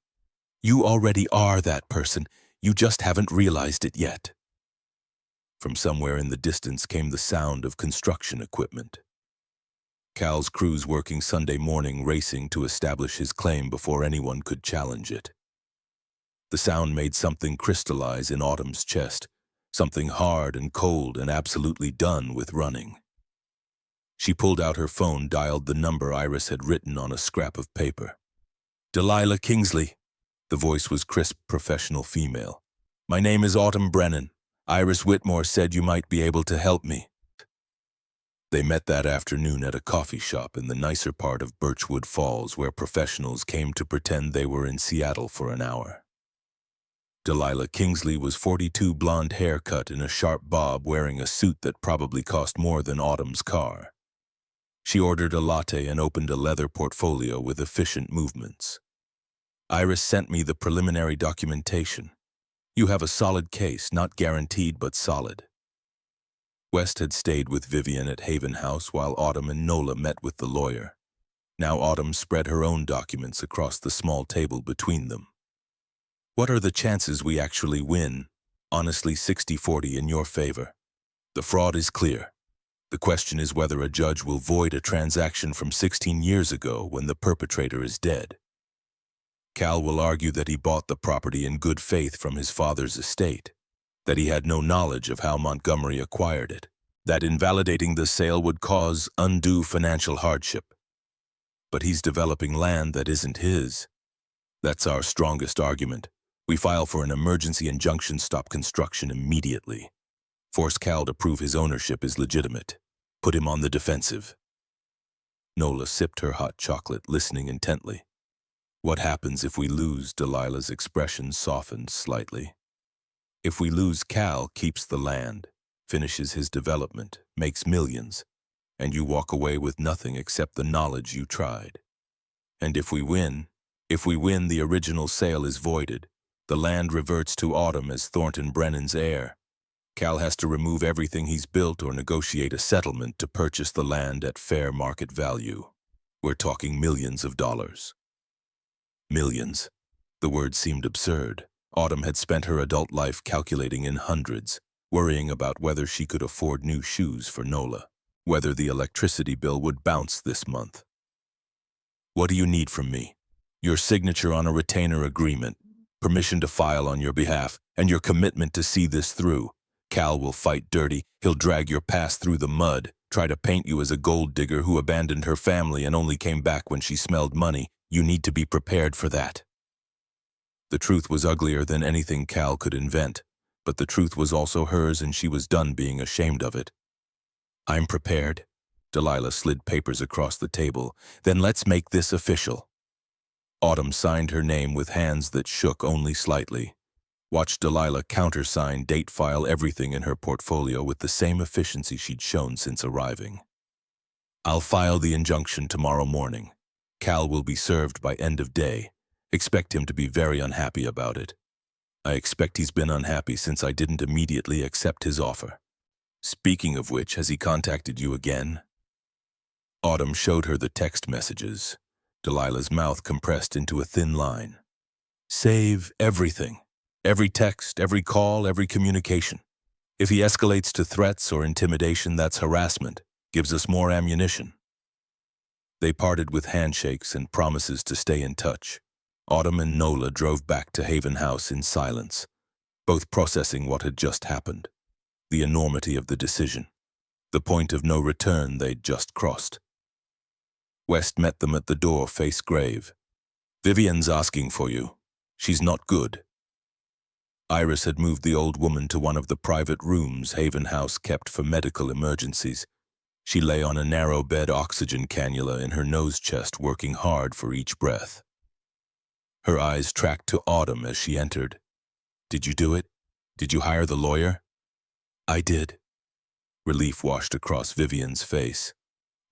You already are that person. You just haven't realized it yet. From somewhere in the distance came the sound of construction equipment. Cal's crew's working Sunday morning, racing to establish his claim before anyone could challenge it. The sound made something crystallize in Autumn's chest, something hard and cold and absolutely done with running. She pulled out her phone, dialed the number Iris had written on a scrap of paper. "Delilah Kingsley." The voice was crisp, professional female. "My name is Autumn Brennan. Iris Whitmore said you might be able to help me." They met that afternoon at a coffee shop in the nicer part of Birchwood Falls, where professionals came to pretend they were in Seattle for an hour. Delilah Kingsley was 42, blonde hair cut in a sharp bob, wearing a suit that probably cost more than Autumn's car. She ordered a latte and opened a leather portfolio with efficient movements. "Iris sent me the preliminary documentation. You have a solid case, not guaranteed but solid." West had stayed with Vivian at Haven House while Autumn and Nola met with the lawyer. Now Autumn spread her own documents across the small table between them. "What are the chances we actually win?" "Honestly, 60-40 in your favor. The fraud is clear. The question is whether a judge will void a transaction from 16 years ago when the perpetrator is dead. Cal will argue that he bought the property in good faith from his father's estate, that he had no knowledge of how Montgomery acquired it, that invalidating the sale would cause undue financial hardship. But he's developing land that isn't his. That's our strongest argument. We file for an emergency injunction, stop construction immediately. Force Cal to prove his ownership is legitimate. Put him on the defensive." Nola sipped her hot chocolate, listening intently. "What happens if we lose?" Delilah's expression softened slightly. "If we lose, Cal keeps the land, finishes his development, makes millions, and you walk away with nothing except the knowledge you tried. And if we win, the original sale is voided. The land reverts to Autumn as Thornton Brennan's heir. Cal has to remove everything he's built or negotiate a settlement to purchase the land at fair market value. We're talking millions of dollars." Millions. The word seemed absurd. Autumn had spent her adult life calculating in hundreds, worrying about whether she could afford new shoes for Nola, whether the electricity bill would bounce this month. "What do you need from me?" "Your signature on a retainer agreement, permission to file on your behalf, and your commitment to see this through. Cal will fight dirty. He'll drag your past through the mud, try to paint you as a gold digger who abandoned her family and only came back when she smelled money. You need to be prepared for that." The truth was uglier than anything Cal could invent, but the truth was also hers, and she was done being ashamed of it. "I'm prepared." Delilah slid papers across the table. "Then let's make this official." Autumn signed her name with hands that shook only slightly. Watched Delilah countersign, date file, everything in her portfolio with the same efficiency she'd shown since arriving. "I'll file the injunction tomorrow morning. Cal will be served by end of day. Expect him to be very unhappy about it. I expect he's been unhappy since I didn't immediately accept his offer. Speaking of which, has he contacted you again?" Autumn showed her the text messages. Delilah's mouth compressed into a thin line. "Save everything. Every text, every call, every communication. If he escalates to threats or intimidation, that's harassment. Gives us more ammunition." They parted with handshakes and promises to stay in touch. Autumn and Nola drove back to Haven House in silence, both processing what had just happened, the enormity of the decision, the point of no return they'd just crossed. West met them at the door, face grave. "Vivian's asking for you. She's not good." Iris had moved the old woman to one of the private rooms Haven House kept for medical emergencies. She lay on a narrow bed, oxygen cannula in her nose chest, working hard for each breath. Her eyes tracked to Autumn as she entered. "Did you do it? Did you hire the lawyer?" "I did." Relief washed across Vivian's face.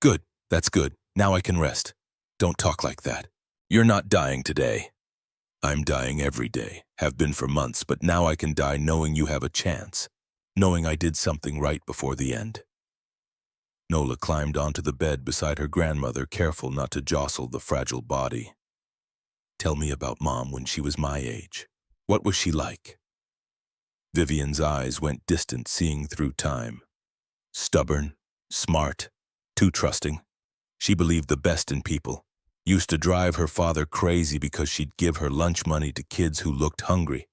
"Good, that's good. Now I can rest. Don't talk like that. You're not dying today." "I'm dying every day, have been for months, but now I can die knowing you have a chance, knowing I did something right before the end." Nola climbed onto the bed beside her grandmother, careful not to jostle the fragile body. "Tell me about Mom when she was my age. What was she like?" Vivian's eyes went distant, seeing through time. Stubborn, smart, too trusting. She believed the best in people. Used to drive her father crazy because she'd give her lunch money to kids who looked hungry.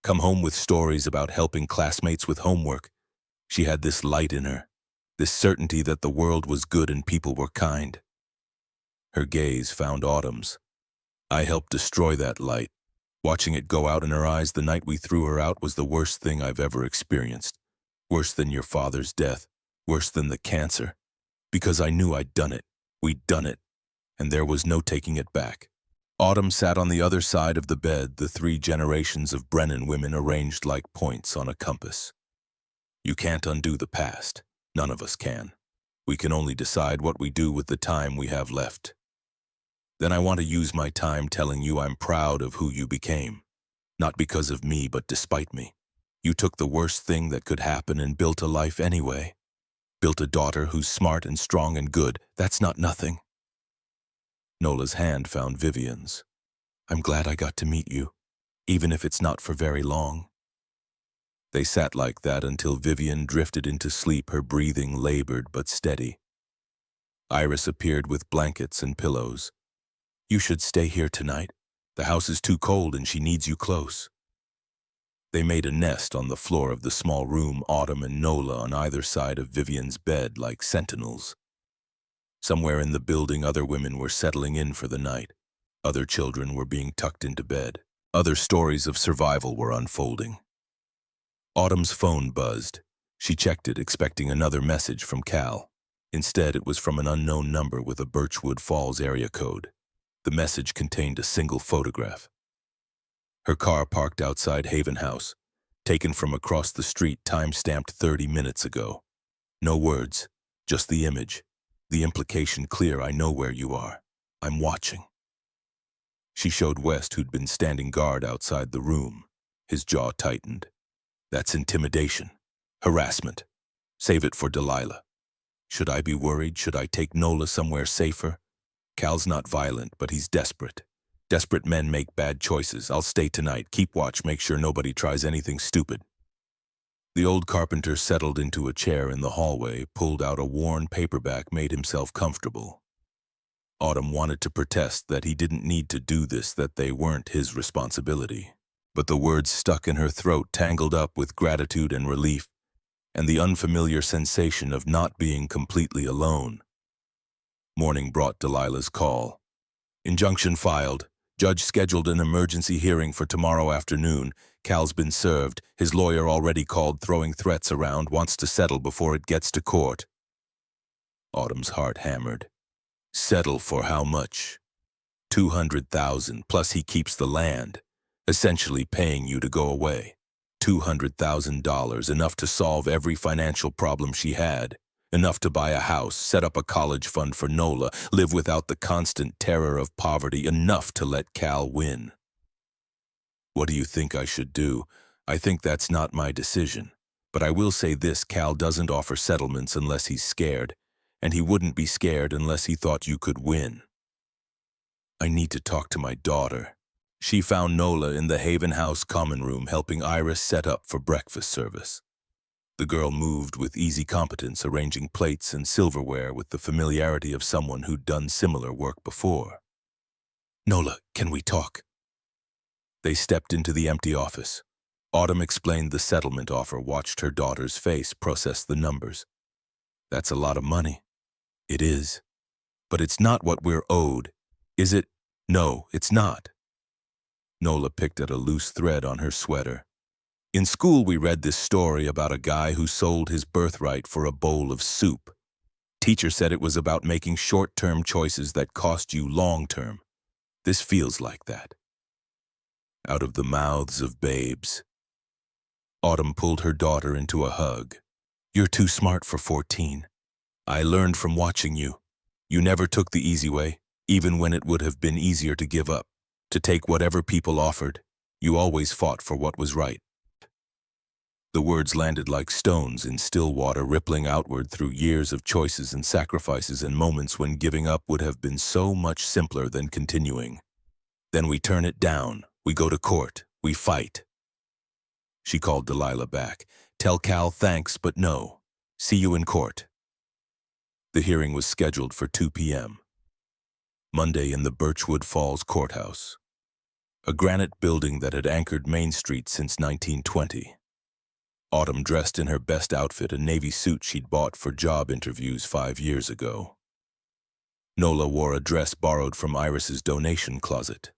Come home with stories about helping classmates with homework. She had this light in her, this certainty that the world was good and people were kind. Her gaze found Autumn's. I helped destroy that light. Watching it go out in her eyes the night we threw her out was the worst thing I've ever experienced. Worse than your father's death. Worse than the cancer. Because I knew I'd done it. We'd done it. And there was no taking it back. Autumn sat on the other side of the bed, the 3 generations of Brennan women arranged like points on a compass. You can't undo the past. None of us can. We can only decide what we do with the time we have left. Then I want to use my time telling you I'm proud of who you became. Not because of me, but despite me. You took the worst thing that could happen and built a life anyway. Built a daughter who's smart and strong and good. That's not nothing. Nola's hand found Vivian's. I'm glad I got to meet you, even if it's not for very long. They sat like that until Vivian drifted into sleep, her breathing labored but steady. Iris appeared with blankets and pillows. You should stay here tonight. The house is too cold and she needs you close. They made a nest on the floor of the small room, Autumn and Nola on either side of Vivian's bed like sentinels. Somewhere in the building, other women were settling in for the night. Other children were being tucked into bed. Other stories of survival were unfolding. Autumn's phone buzzed. She checked it, expecting another message from Cal. Instead, it was from an unknown number with a Birchwood Falls area code. The message contained a single photograph. Her car parked outside Haven House, taken from across the street, time-stamped 30 minutes ago. No words, just the image. The implication clear: I know where you are. I'm watching. She showed West, who'd been standing guard outside the room. His jaw tightened. That's intimidation. Harassment. Save it for Delilah. Should I be worried? Should I take Nola somewhere safer? Cal's not violent, but he's desperate. Desperate men make bad choices. I'll stay tonight. Keep watch. Make sure nobody tries anything stupid. The old carpenter settled into a chair in the hallway, pulled out a worn paperback, made himself comfortable. Autumn wanted to protest that he didn't need to do this, that they weren't his responsibility. But the words stuck in her throat, tangled up with gratitude and relief, and the unfamiliar sensation of not being completely alone. Morning brought Delilah's call. Injunction filed. Judge scheduled an emergency hearing for tomorrow afternoon. Cal's been served. His lawyer already called, throwing threats around, wants to settle before it gets to court. Autumn's heart hammered. Settle for how much? $200,000, plus he keeps the land, essentially paying you to go away. $200,000, enough to solve every financial problem she had. Enough to buy a house, set up a college fund for Nola, live without the constant terror of poverty. Enough to let Cal win. What do you think I should do? I think that's not my decision. But I will say this: Cal doesn't offer settlements unless he's scared, and he wouldn't be scared unless he thought you could win. I need to talk to my daughter. She found Nola in the Haven House common room, helping Iris set up for breakfast service. The girl moved with easy competence, arranging plates and silverware with the familiarity of someone who'd done similar work before. Nola, can we talk? They stepped into the empty office. Autumn explained the settlement offer, watched her daughter's face, process the numbers. That's a lot of money. It is. But it's not what we're owed. Is it? No, it's not. Nola picked at a loose thread on her sweater. In school, we read this story about a guy who sold his birthright for a bowl of soup. Teacher said it was about making short-term choices that cost you long-term. This feels like that. Out of the mouths of babes. Autumn pulled her daughter into a hug. You're too smart for 14. I learned from watching you. You never took the easy way, even when it would have been easier to give up, to take whatever people offered. You always fought for what was right. The words landed like stones in still water, rippling outward through years of choices and sacrifices and moments when giving up would have been so much simpler than continuing. Then we turn it down. We go to court. We fight. She called Delilah back. Tell Cal thanks, but no. See you in court. The hearing was scheduled for 2 p.m. Monday in the Birchwood Falls Courthouse, a granite building that had anchored Main Street since 1920. Autumn dressed in her best outfit, a navy suit she'd bought for job interviews 5 years ago. Nola wore a dress borrowed from Iris's donation closet.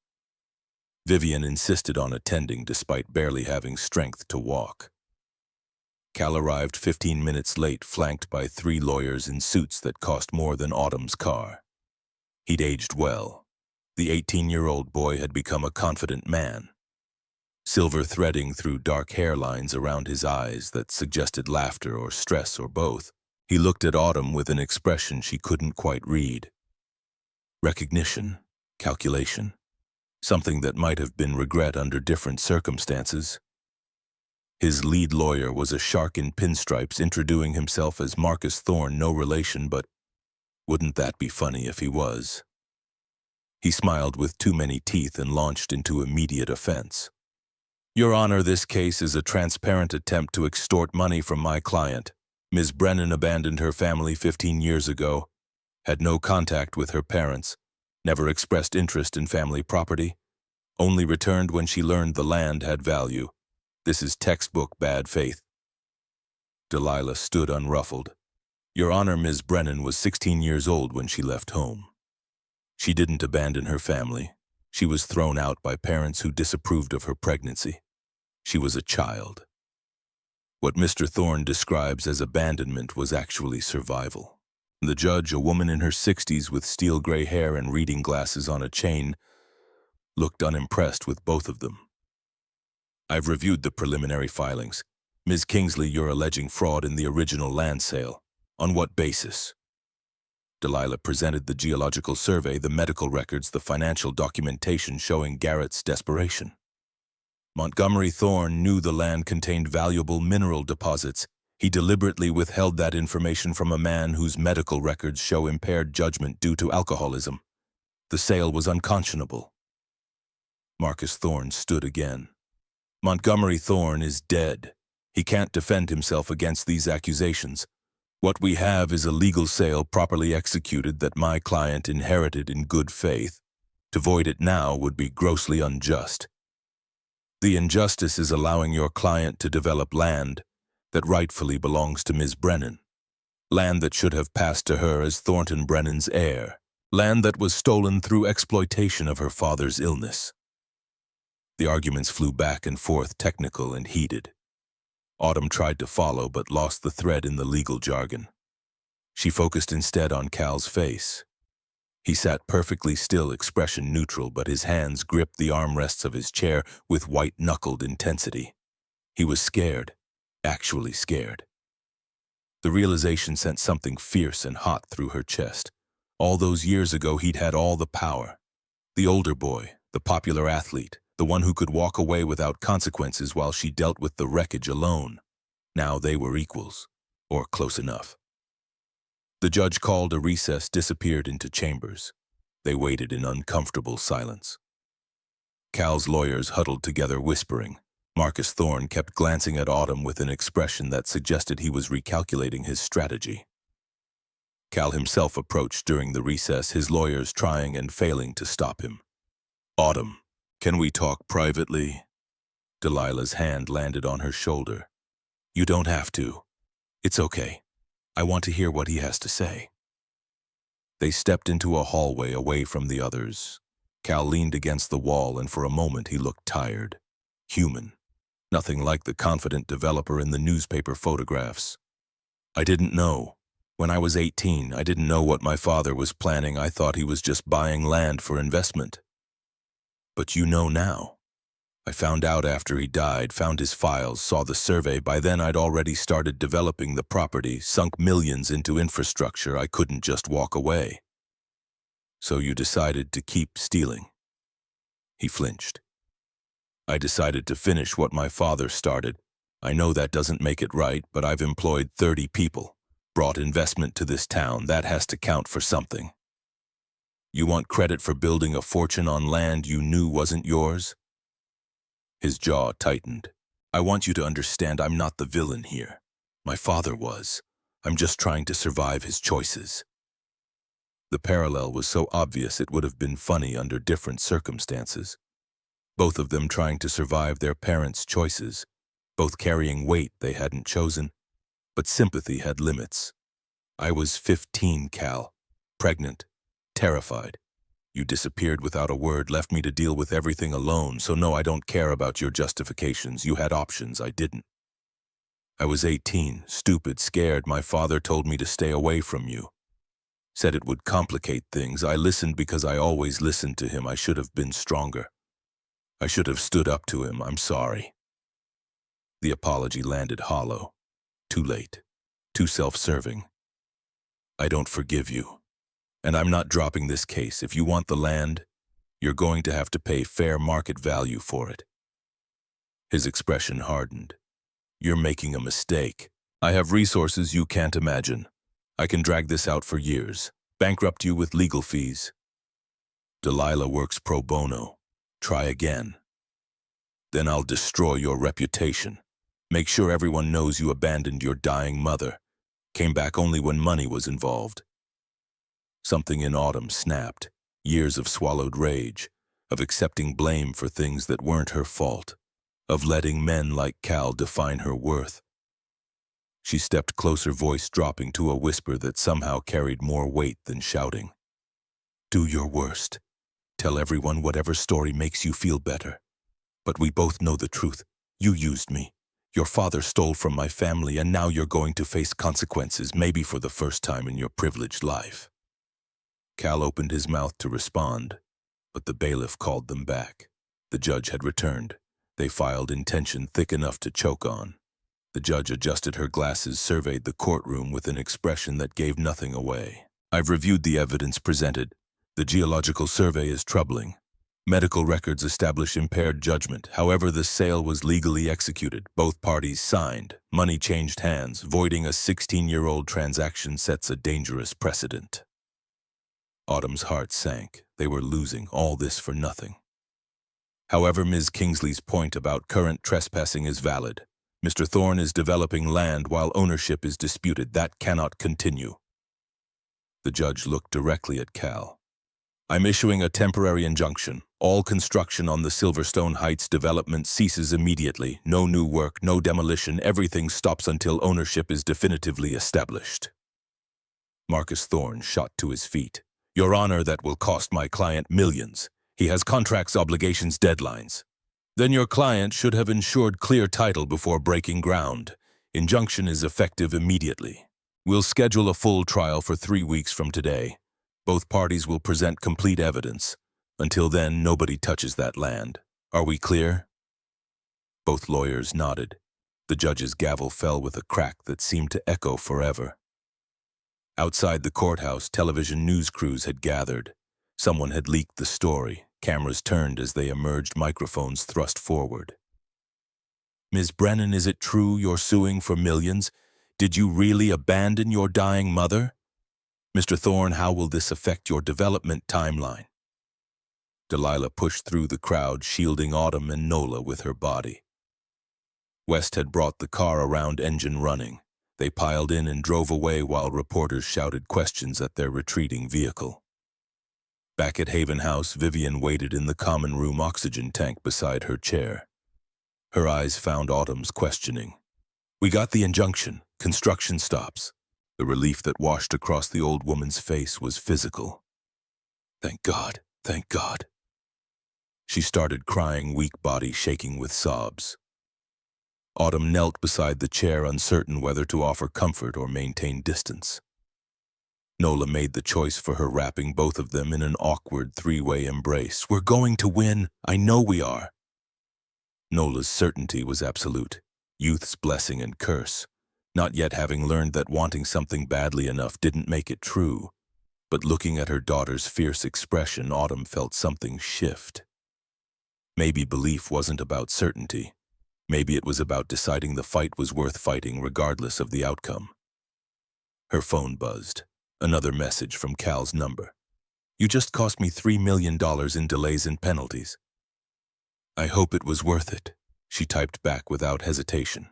Vivian insisted on attending despite barely having strength to walk. Cal arrived 15 minutes late, flanked by 3 lawyers in suits that cost more than Autumn's car. He'd aged well. The 18-year-old boy had become a confident man, silver threading through dark hairlines around his eyes that suggested laughter or stress or both. He looked at Autumn with an expression she couldn't quite read. Recognition, calculation, something that might have been regret under different circumstances. His lead lawyer was a shark in pinstripes, introducing himself as Marcus Thorne, no relation, but wouldn't that be funny if he was? He smiled with too many teeth and launched into immediate offense. Your Honor, this case is a transparent attempt to extort money from my client. Ms. Brennan abandoned her family 15 years ago, had no contact with her parents, never expressed interest in family property, only returned when she learned the land had value. This is textbook bad faith. Delilah stood unruffled. Your Honor, Ms. Brennan was 16 years old when she left home. She didn't abandon her family. She was thrown out by parents who disapproved of her pregnancy. She was a child. What Mr. Thorne describes as abandonment was actually survival. The judge, a woman in her 60s with steel gray hair and reading glasses on a chain, looked unimpressed with both of them. I've reviewed the preliminary filings. Ms. Kingsley, you're alleging fraud in the original land sale. On what basis? Delilah presented the geological survey, the medical records, the financial documentation showing Garrett's desperation. Montgomery Thorne knew the land contained valuable mineral deposits. He deliberately withheld that information from a man whose medical records show impaired judgment due to alcoholism. The sale was unconscionable. Marcus Thorne stood again. Montgomery Thorne is dead. He can't defend himself against these accusations. What we have is a legal sale properly executed that my client inherited in good faith. To void it now would be grossly unjust. The injustice is allowing your client to develop land that rightfully belongs to Ms. Brennan. Land that should have passed to her as Thornton Brennan's heir. Land that was stolen through exploitation of her father's illness. The arguments flew back and forth, technical and heated. Autumn tried to follow but lost the thread in the legal jargon. She focused instead on Cal's face. He sat perfectly still, expression neutral, but his hands gripped the armrests of his chair with white-knuckled intensity. He was scared, actually scared. The realization sent something fierce and hot through her chest. All those years ago he'd had all the power. The older boy, the popular athlete, the one who could walk away without consequences while she dealt with the wreckage alone. Now they were equals, or close enough. The judge called a recess, disappeared into chambers. They waited in uncomfortable silence. Cal's lawyers huddled together, whispering. Marcus Thorne kept glancing at Autumn with an expression that suggested he was recalculating his strategy. Cal himself approached during the recess, his lawyers trying and failing to stop him. Autumn, can we talk privately? Delilah's hand landed on her shoulder. You don't have to. It's okay. I want to hear what he has to say. They stepped into a hallway away from the others. Cal leaned against the wall, and for a moment he looked tired. Human. Nothing like the confident developer in the newspaper photographs. I didn't know. When I was 18, I didn't know what my father was planning. I thought he was just buying land for investment. But you know now. I found out after he died, found his files, saw the survey. By then I'd already started developing the property, sunk millions into infrastructure. I couldn't just walk away. So you decided to keep stealing. He flinched. I decided to finish what my father started. I know that doesn't make it right, but I've employed 30 people, brought investment to this town. That has to count for something. You want credit for building a fortune on land you knew wasn't yours? His jaw tightened. I want you to understand I'm not the villain here. My father was. I'm just trying to survive his choices. The parallel was so obvious it would have been funny under different circumstances. Both of them trying to survive their parents' choices, both carrying weight they hadn't chosen, but sympathy had limits. I was 15, Cal, pregnant, terrified. You disappeared without a word, left me to deal with everything alone, so no, I don't care about your justifications. You had options, I didn't. I was 18, stupid, scared. My father told me to stay away from you. Said it would complicate things. I listened because I always listened to him. I should have been stronger. I should have stood up to him. I'm sorry. The apology landed hollow. Too late. Too self-serving. I don't forgive you. And I'm not dropping this case. If you want the land, you're going to have to pay fair market value for it. His expression hardened. You're making a mistake. I have resources you can't imagine. I can drag this out for years, bankrupt you with legal fees. Delilah works pro bono. Try again. Then I'll destroy your reputation. Make sure everyone knows you abandoned your dying mother. Came back only when money was involved. Something in Autumn snapped. Years of swallowed rage, of accepting blame for things that weren't her fault, of letting men like Cal define her worth. She stepped closer, voice dropping to a whisper that somehow carried more weight than shouting. Do your worst. Tell everyone whatever story makes you feel better. But we both know the truth. You used me. Your father stole from my family, and now you're going to face consequences, maybe for the first time in your privileged life. Cal opened his mouth to respond, but the bailiff called them back. The judge had returned. They filed intention thick enough to choke on. The judge adjusted her glasses, surveyed the courtroom with an expression that gave nothing away. I've reviewed the evidence presented. The geological survey is troubling. Medical records establish impaired judgment. However, the sale was legally executed. Both parties signed. Money changed hands. Voiding a 16-year-old transaction sets a dangerous precedent. Autumn's heart sank. They were losing all this for nothing. However, Ms. Kingsley's point about current trespassing is valid. Mr. Thorne is developing land while ownership is disputed. That cannot continue. The judge looked directly at Cal. I'm issuing a temporary injunction. All construction on the Silverstone Heights development ceases immediately. No new work, no demolition. Everything stops until ownership is definitively established. Marcus Thorne shot to his feet. Your Honor, that will cost my client millions. He has contracts, obligations, deadlines. Then your client should have ensured clear title before breaking ground. Injunction is effective immediately. We'll schedule a full trial for 3 weeks from today. Both parties will present complete evidence. Until then, nobody touches that land. Are we clear? Both lawyers nodded. The judge's gavel fell with a crack that seemed to echo forever. Outside the courthouse, television news crews had gathered. Someone had leaked the story. Cameras turned as they emerged, microphones thrust forward. Ms. Brennan, is it true you're suing for millions? Did you really abandon your dying mother? Mr. Thorne, how will this affect your development timeline? Delilah pushed through the crowd, shielding Autumn and Nola with her body. West had brought the car around, engine running. They piled in and drove away while reporters shouted questions at their retreating vehicle. Back at Haven House, Vivian waited in the common room oxygen tank beside her chair. Her eyes found Autumn's questioning. We got the injunction. Construction stops. The relief that washed across the old woman's face was physical. Thank God, thank God. She started crying, weak body shaking with sobs. Autumn knelt beside the chair, uncertain whether to offer comfort or maintain distance. Nola made the choice for her, wrapping both of them in an awkward three-way embrace. We're going to win. I know we are. Nola's certainty was absolute. Youth's blessing and curse. Not yet having learned that wanting something badly enough didn't make it true. But looking at her daughter's fierce expression, Autumn felt something shift. Maybe belief wasn't about certainty. Maybe it was about deciding the fight was worth fighting regardless of the outcome. Her phone buzzed. Another message from Cal's number. You just cost me $3 million in delays and penalties. I hope it was worth it, she typed back without hesitation.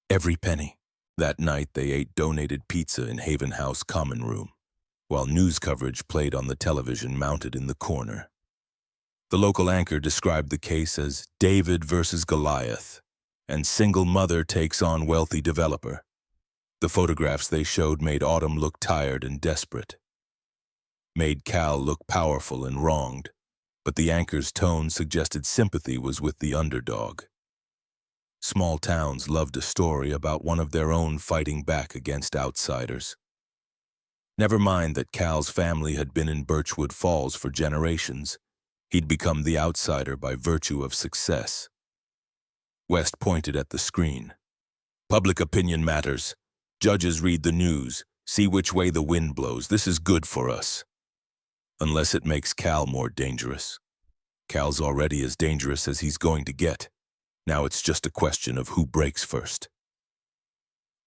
Every penny. That night they ate donated pizza in Haven House common room. while news coverage played on the television mounted in the corner. The local anchor described the case as David versus Goliath, and single mother takes on wealthy developer. The photographs they showed made Autumn look tired and desperate, made Cal look powerful and wronged, but the anchor's tone suggested sympathy was with the underdog. Small towns loved a story about one of their own fighting back against outsiders. Never mind that Cal's family had been in Birchwood Falls for generations. He'd become the outsider by virtue of success. West pointed at the screen. Public opinion matters. Judges read the news, see which way the wind blows. This is good for us. Unless it makes Cal more dangerous. Cal's already as dangerous as he's going to get. Now it's just a question of who breaks first.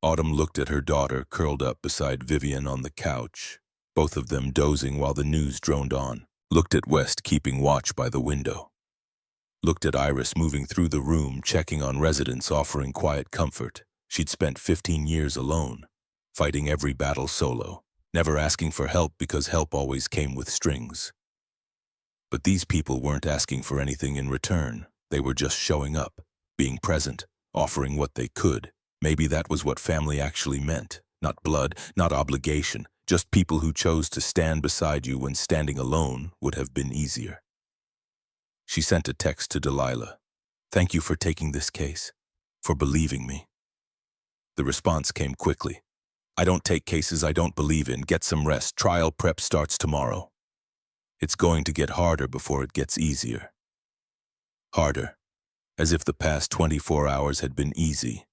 Autumn looked at her daughter curled up beside Vivian on the couch, both of them dozing while the news droned on. Looked at West keeping watch by the window. Looked at Iris moving through the room, checking on residents, offering quiet comfort. She'd spent 15 years alone, fighting every battle solo, never asking for help because help always came with strings. But these people weren't asking for anything in return. They were just showing up, being present, offering what they could. Maybe that was what family actually meant. Not blood, not obligation, just people who chose to stand beside you when standing alone would have been easier. She sent a text to Delilah. "Thank you for taking this case, for believing me." The response came quickly. "I don't take cases I don't believe in. Get some rest. Trial prep starts tomorrow." It's going to get harder before it gets easier. Harder, as if the past 24 hours had been easy,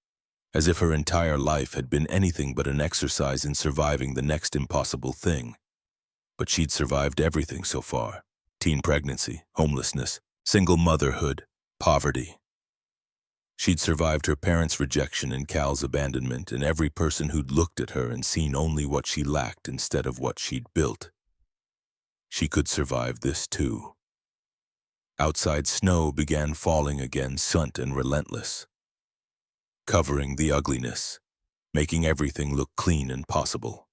as if her entire life had been anything but an exercise in surviving the next impossible thing. But she'd survived everything so far. Teen pregnancy, homelessness, single motherhood, poverty. She'd survived her parents' rejection and Cal's abandonment, and every person who'd looked at her and seen only what she lacked instead of what she'd built. She could survive this too. Outside snow began falling again, sunt and relentless, covering the ugliness, making everything look clean and possible.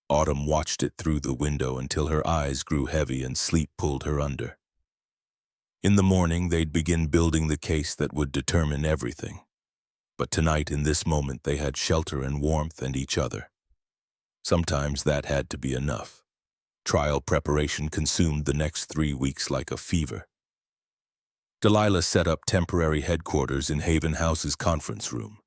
Autumn watched it through the window until her eyes grew heavy and sleep pulled her under. In the morning, they'd begin building the case that would determine everything. But tonight, in this moment, they had shelter and warmth and each other. Sometimes that had to be enough. Trial preparation consumed the next 3 weeks like a fever. Delilah set up temporary headquarters in Haven House's conference room,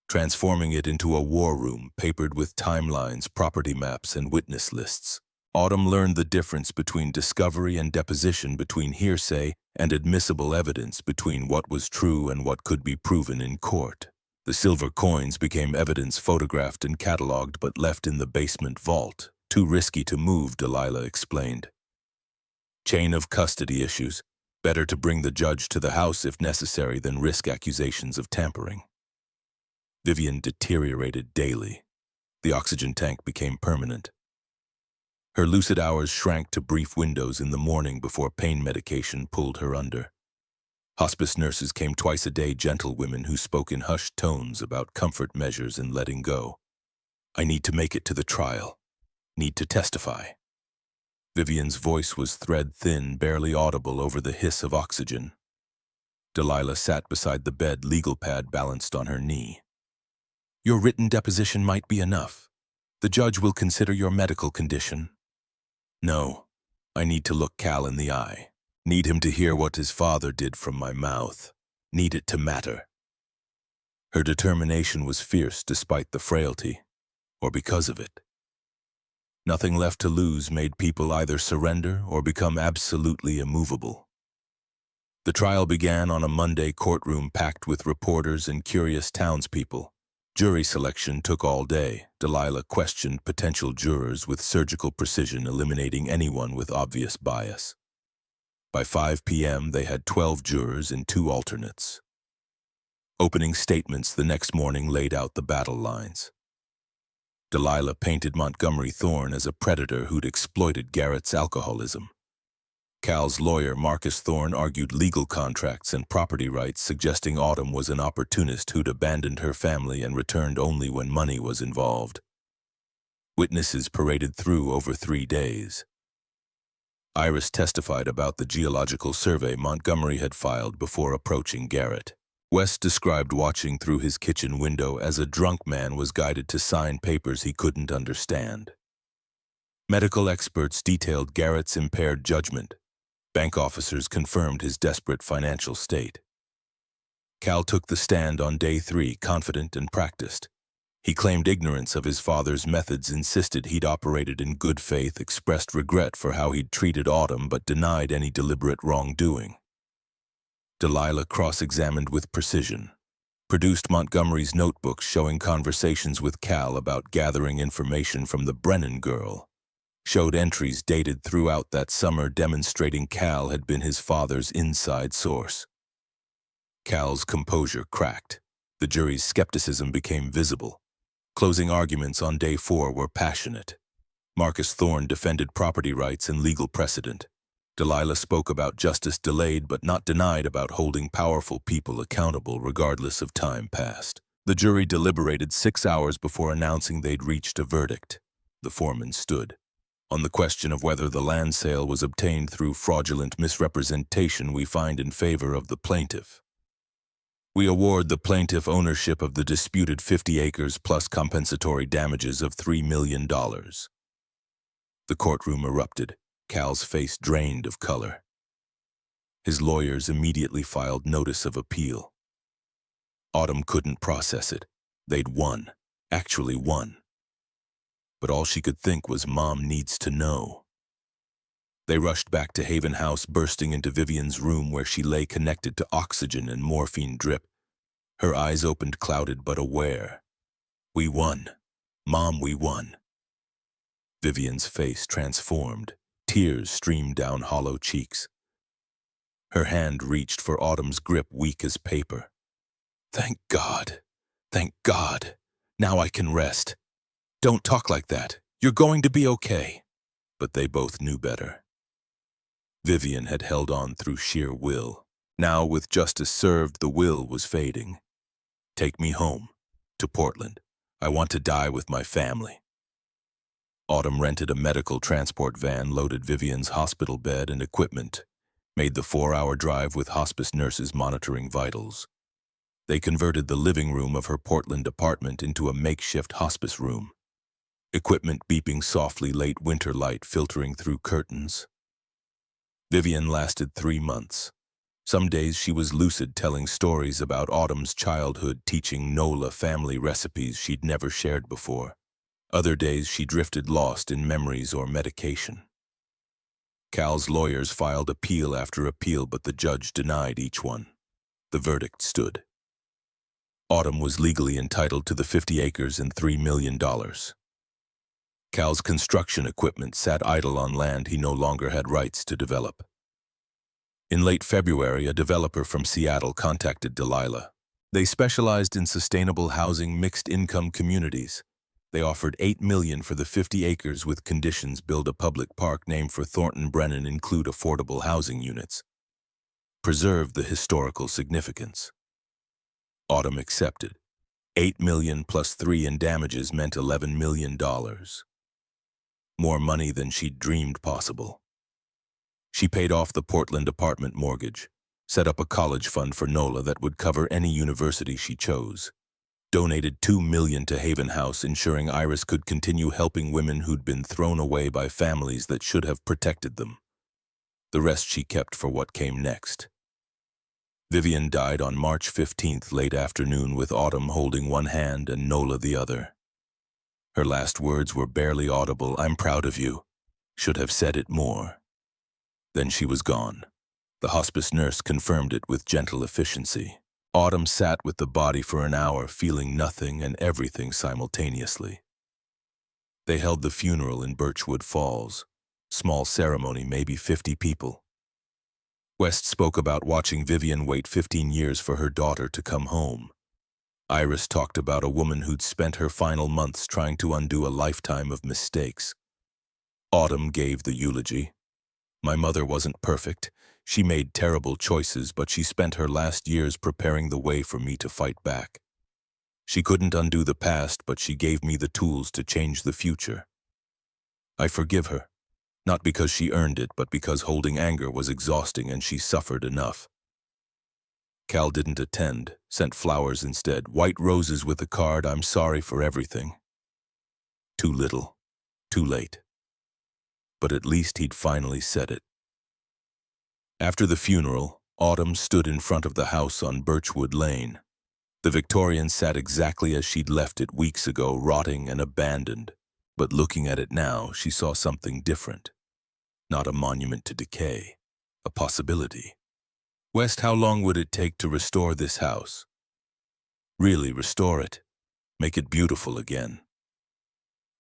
transforming it into a war room papered with timelines, property maps, and witness lists. Autumn learned the difference between discovery and deposition, between hearsay and admissible evidence, between what was true and what could be proven in court. The silver coins became evidence photographed and cataloged but left in the basement vault. Too risky to move, Delilah explained. Chain of custody issues. Better to bring the judge to the house if necessary than risk accusations of tampering. Vivian deteriorated daily. The oxygen tank became permanent. Her lucid hours shrank to brief windows in the morning before pain medication pulled her under. Hospice nurses came twice a day, gentle women who spoke in hushed tones about comfort measures and letting go. "I need to make it to the trial. Need to testify." Vivian's voice was thread-thin, barely audible over the hiss of oxygen. Delilah sat beside the bed, legal pad balanced on her knee. "Your written deposition might be enough. The judge will consider your medical condition." "No, I need to look Cal in the eye. Need him to hear what his father did from my mouth. Need it to matter." Her determination was fierce despite the frailty, or because of it. Nothing left to lose made people either surrender or become absolutely immovable. The trial began on a Monday, courtroom packed with reporters and curious townspeople. Jury selection took all day. Delilah questioned potential jurors with surgical precision, eliminating anyone with obvious bias. By 5 p.m., they had 12 jurors and 2 alternates. Opening statements the next morning laid out the battle lines. Delilah painted Montgomery Thorne as a predator who'd exploited Garrett's alcoholism. Cal's lawyer, Marcus Thorne, argued legal contracts and property rights, suggesting Autumn was an opportunist who'd abandoned her family and returned only when money was involved. Witnesses paraded through over 3 days. Iris testified about the geological survey Montgomery had filed before approaching Garrett. West described watching through his kitchen window as a drunk man was guided to sign papers he couldn't understand. Medical experts detailed Garrett's impaired judgment. Bank officers confirmed his desperate financial state. Cal took the stand on day 3, confident and practiced. He claimed ignorance of his father's methods, insisted he'd operated in good faith, expressed regret for how he'd treated Autumn, but denied any deliberate wrongdoing. Delilah cross-examined with precision, produced Montgomery's notebooks showing conversations with Cal about gathering information from the Brennan girl, showed entries dated throughout that summer demonstrating Cal had been his father's inside source. Cal's composure cracked. The jury's skepticism became visible. Closing arguments on day 4 were passionate. Marcus Thorne defended property rights and legal precedent. Delilah spoke about justice delayed but not denied, about holding powerful people accountable regardless of time passed. The jury deliberated 6 hours before announcing they'd reached a verdict. The foreman stood. On the question of whether the land sale was obtained through fraudulent misrepresentation, we find in favor of the plaintiff. We award the plaintiff ownership of the disputed 50 acres plus compensatory damages of $3 million. The courtroom erupted, Cal's face drained of color. His lawyers immediately filed notice of appeal. Autumn couldn't process it. They'd won, actually won. But all she could think was, Mom needs to know. They rushed back to Haven House, bursting into Vivian's room where she lay connected to oxygen and morphine drip. Her eyes opened, clouded but aware. We won. Mom, we won. Vivian's face transformed. Tears streamed down hollow cheeks. Her hand reached for Autumn's grip, weak as paper. Thank God. Thank God. Now I can rest. Don't talk like that. You're going to be okay. But they both knew better. Vivian had held on through sheer will. Now, with justice served, the will was fading. Take me home, to Portland. I want to die with my family. Autumn rented a medical transport van, loaded Vivian's hospital bed and equipment, made the 4-hour drive with hospice nurses monitoring vitals. They converted the living room of her Portland apartment into a makeshift hospice room. Equipment beeping softly, late winter light filtering through curtains. Vivian lasted 3 months. Some days she was lucid, telling stories about Autumn's childhood, teaching Nola family recipes she'd never shared before. Other days she drifted lost in memories or medication. Cal's lawyers filed appeal after appeal, but the judge denied each one. The verdict stood. Autumn was legally entitled to the 50 acres and $3 million. Cal's construction equipment sat idle on land he no longer had rights to develop. In late February, a developer from Seattle contacted Delilah. They specialized in sustainable housing, mixed-income communities. They offered $8 million for the 50 acres with conditions: build a public park named for Thornton Brennan, include affordable housing units, preserve the historical significance. Autumn accepted. $8 million plus $3 million in damages meant $11 million. More money than she'd dreamed possible. She paid off the Portland apartment mortgage, set up a college fund for Nola that would cover any university she chose, donated $2 million to Haven House, ensuring Iris could continue helping women who'd been thrown away by families that should have protected them. The rest she kept for what came next. Vivian died on March 15th, late afternoon, with Autumn holding one hand and Nola the other. Her last words were barely audible. I'm proud of you. Should have said it more. Then she was gone. The hospice nurse confirmed it with gentle efficiency. Autumn sat with the body for an hour, feeling nothing and everything simultaneously. They held the funeral in Birchwood Falls. Small ceremony, maybe 50 people. West spoke about watching Vivian wait 15 years for her daughter to come home. Iris talked about a woman who'd spent her final months trying to undo a lifetime of mistakes. Autumn gave the eulogy. My mother wasn't perfect. She made terrible choices, but she spent her last years preparing the way for me to fight back. She couldn't undo the past, but she gave me the tools to change the future. I forgive her, not because she earned it, but because holding anger was exhausting and she suffered enough. Cal didn't attend, sent flowers instead, white roses with a card, "I'm sorry for everything." Too little, too late. But at least he'd finally said it. After the funeral, Autumn stood in front of the house on Birchwood Lane. The Victorian sat exactly as she'd left it weeks ago, rotting and abandoned. But looking at it now, she saw something different. Not a monument to decay, a possibility. "West, how long would it take to restore this house? Really restore it, make it beautiful again?"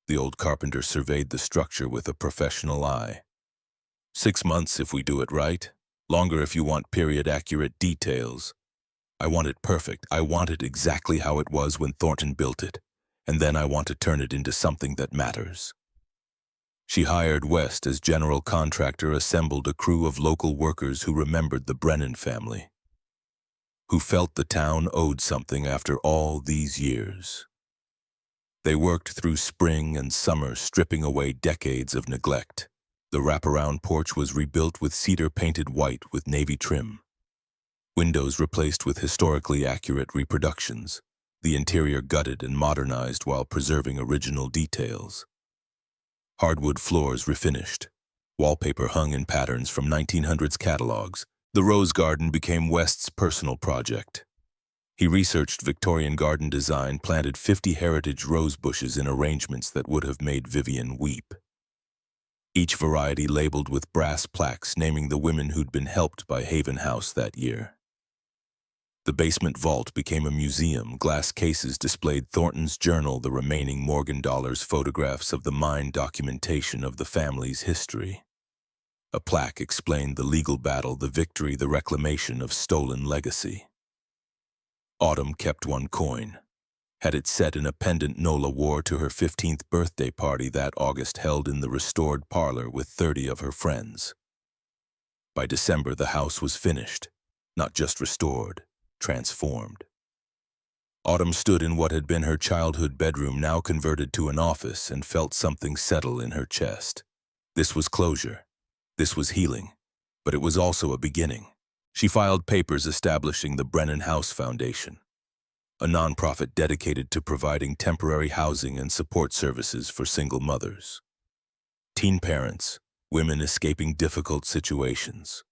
The old carpenter surveyed the structure with a professional eye. "6 months if we do it right. Longer if you want period-accurate details. I want it perfect. I want it exactly how it was when Thornton built it. And then I want to turn it into something that matters." She hired West as general contractor, assembled a crew of local workers who remembered the Brennan family, who felt the town owed something after all these years. They worked through spring and summer, stripping away decades of neglect. The wraparound porch was rebuilt with cedar painted white with navy trim. Windows replaced with historically accurate reproductions. The interior gutted and modernized while preserving original details. Hardwood floors refinished. Wallpaper hung in patterns from 1900s catalogs. The rose garden became West's personal project. He researched Victorian garden design, planted 50 heritage rose bushes in arrangements that would have made Vivian weep. Each variety labeled with brass plaques naming the women who'd been helped by Haven House that year. The basement vault became a museum. Glass cases displayed Thornton's journal, the remaining Morgan dollars, photographs of the mine, documentation of the family's history. A plaque explained the legal battle, the victory, the reclamation of stolen legacy. Autumn kept one coin, had it set in a pendant Nola wore to her 15th birthday party that August, held in the restored parlor with 30 of her friends. By December, the house was finished, not just restored, transformed. Autumn stood in what had been her childhood bedroom, now converted to an office, and felt something settle in her chest. This was closure. This was healing. But it was also a beginning. She filed papers establishing the Brennan House Foundation, a nonprofit dedicated to providing temporary housing and support services for single mothers, teen parents, women escaping difficult situations.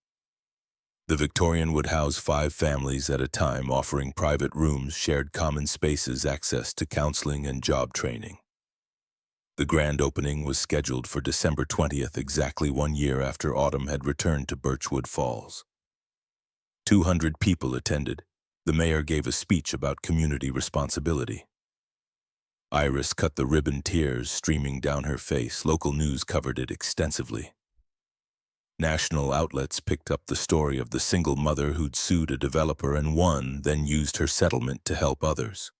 The Victorian would house 5 families at a time, offering private rooms, shared common spaces, access to counseling and job training. The grand opening was scheduled for December 20th, exactly 1 year after Autumn had returned to Birchwood Falls. 200 people attended. The mayor gave a speech about community responsibility. Iris cut the ribbon, tears streaming down her face. Local news covered it extensively. National outlets picked up the story of the single mother who'd sued a developer and won, then used her settlement to help others.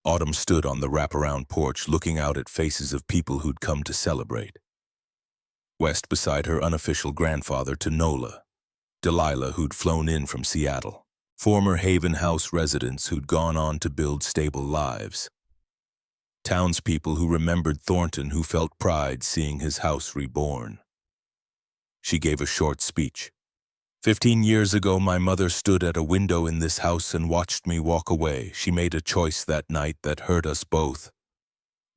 Autumn stood on the wraparound porch, looking out at faces of people who'd come to celebrate. West beside her unofficial grandfather to Nola, Delilah, who'd flown in from Seattle, former Haven House residents who'd gone on to build stable lives, townspeople who remembered Thornton, who felt pride seeing his house reborn. She gave a short speech. 15 years ago, my mother stood at a window in this house and watched me walk away. She made a choice that night that hurt us both.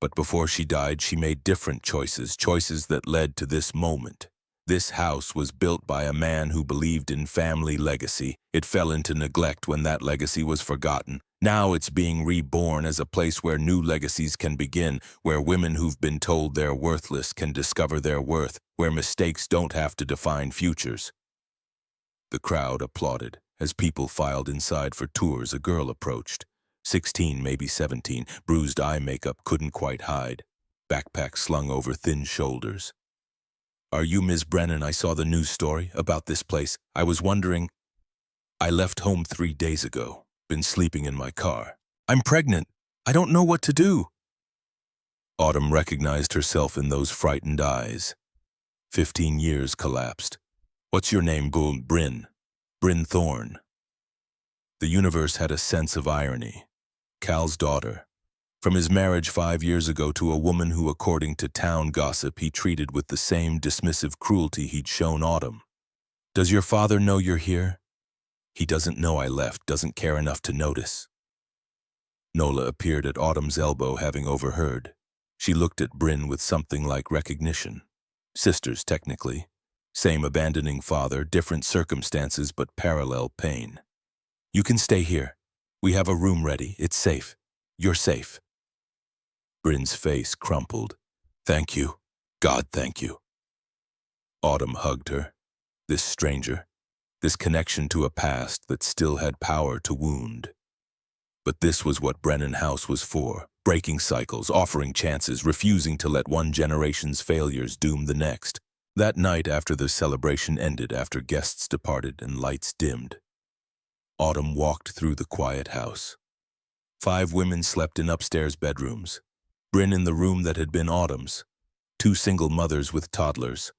But before she died, she made different choices, choices that led to this moment. This house was built by a man who believed in family legacy. It fell into neglect when that legacy was forgotten. Now it's being reborn as a place where new legacies can begin, where women who've been told they're worthless can discover their worth, where mistakes don't have to define futures. The crowd applauded. As people filed inside for tours, a girl approached. 16, maybe 17, bruised eye makeup couldn't quite hide, backpack slung over thin shoulders. "Are you Ms. Brennan? I saw the news story about this place. I was wondering. I left home 3 days ago, been sleeping in my car. I'm pregnant. I don't know what to do." Autumn recognized herself in those frightened eyes. 15 years collapsed. "What's your name, Bryn? Bryn Thorne." The universe had a sense of irony. Cal's daughter. From his marriage 5 years ago to a woman who, according to town gossip, he treated with the same dismissive cruelty he'd shown Autumn. Does your father know you're here? He doesn't know I left, doesn't care enough to notice. Nola appeared at Autumn's elbow, having overheard. She looked at Bryn with something like recognition. Sisters, technically. Same abandoning father, different circumstances, but parallel pain. You can stay here. We have a room ready. It's safe. You're safe. Bryn's face crumpled. Thank you. God, thank you. Autumn hugged her. This stranger. This connection to a past that still had power to wound. But this was what Brennan House was for. Breaking cycles, offering chances, refusing to let one generation's failures doom the next. That night, after the celebration ended, after guests departed and lights dimmed, Autumn walked through the quiet house. 5 women slept in upstairs bedrooms. Bryn in the room that had been Autumn's. 2 single mothers with toddlers.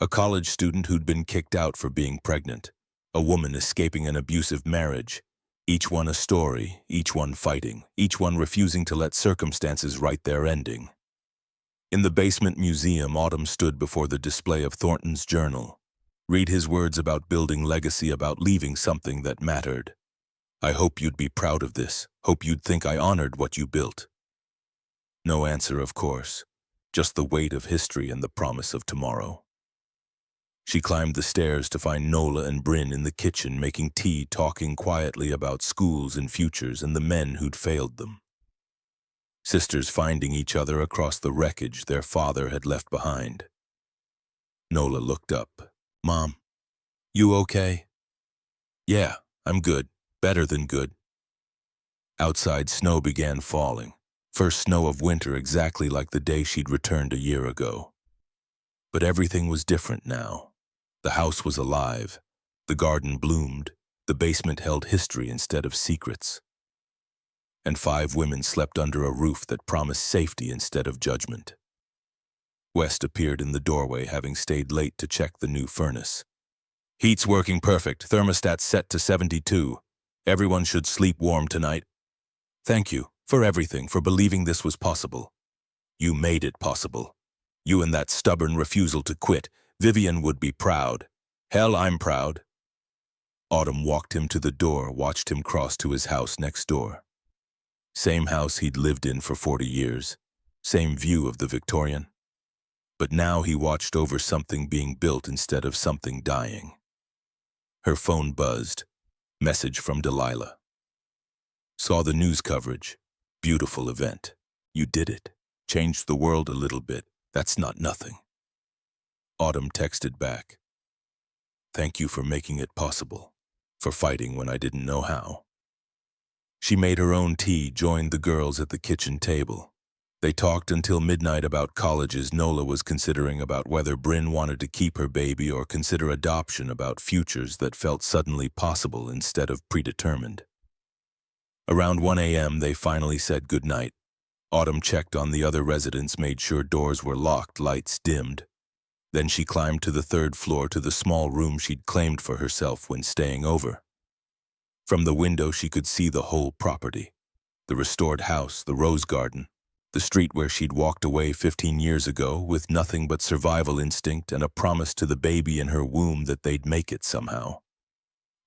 A college student who'd been kicked out for being pregnant. A woman escaping an abusive marriage. Each one a story, each one fighting, each one refusing to let circumstances write their ending. In the basement museum, Autumn stood before the display of Thornton's journal. Read his words about building legacy, about leaving something that mattered. I hope you'd be proud of this. Hope you'd think I honored what you built. No answer, of course. Just the weight of history and the promise of tomorrow. She climbed the stairs to find Nola and Bryn in the kitchen making tea, talking quietly about schools and futures and the men who'd failed them. Sisters finding each other across the wreckage their father had left behind. Nola looked up. Mom, you okay? Yeah, I'm good. Better than good. Outside, snow began falling. First snow of winter, exactly like the day she'd returned a year ago. But everything was different now. The house was alive. The garden bloomed. The basement held history instead of secrets. And 5 women slept under a roof that promised safety instead of judgment. West appeared in the doorway, having stayed late to check the new furnace. Heat's working perfect. Thermostat set to 72. Everyone should sleep warm tonight. Thank you for everything, for believing this was possible. You made it possible. You and that stubborn refusal to quit. Vivian would be proud. Hell, I'm proud. Autumn walked him to the door, watched him cross to his house next door. Same house he'd lived in for 40 years. Same view of the Victorian. But now he watched over something being built instead of something dying. Her phone buzzed. Message from Delilah. Saw the news coverage. Beautiful event. You did it. Changed the world a little bit. That's not nothing. Autumn texted back. Thank you for making it possible. For fighting when I didn't know how. She made her own tea, joined the girls at the kitchen table. They talked until midnight about colleges Nola was considering, about whether Bryn wanted to keep her baby or consider adoption, about futures that felt suddenly possible instead of predetermined. Around 1 a.m. they finally said goodnight. Autumn checked on the other residents, made sure doors were locked, lights dimmed. Then she climbed to the 3rd floor to the small room she'd claimed for herself when staying over. From the window she could see the whole property. The restored house, the rose garden, the street where she'd walked away 15 years ago with nothing but survival instinct and a promise to the baby in her womb that they'd make it somehow.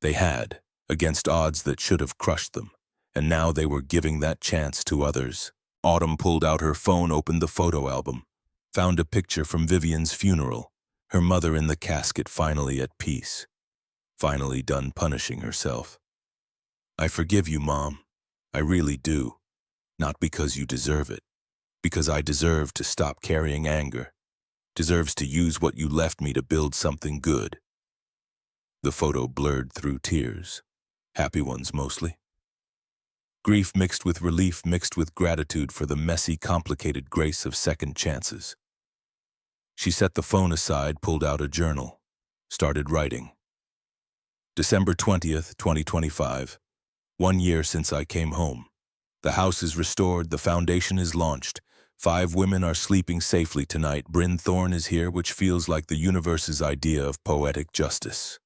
They had, against odds that should have crushed them, and now they were giving that chance to others. Autumn pulled out her phone, opened the photo album, found a picture from Vivian's funeral, her mother in the casket, finally at peace, finally done punishing herself. I forgive you, Mom. I really do. Not because you deserve it. Because I deserve to stop carrying anger. Deserves to use what you left me to build something good. The photo blurred through tears. Happy ones mostly. Grief mixed with relief, mixed with gratitude for the messy, complicated grace of second chances. She set the phone aside, pulled out a journal, started writing. December 20th, 2025. 1 year since I came home. The house is restored, the foundation is launched. 5 women are sleeping safely tonight. Bryn Thorne is here, which feels like the universe's idea of poetic justice.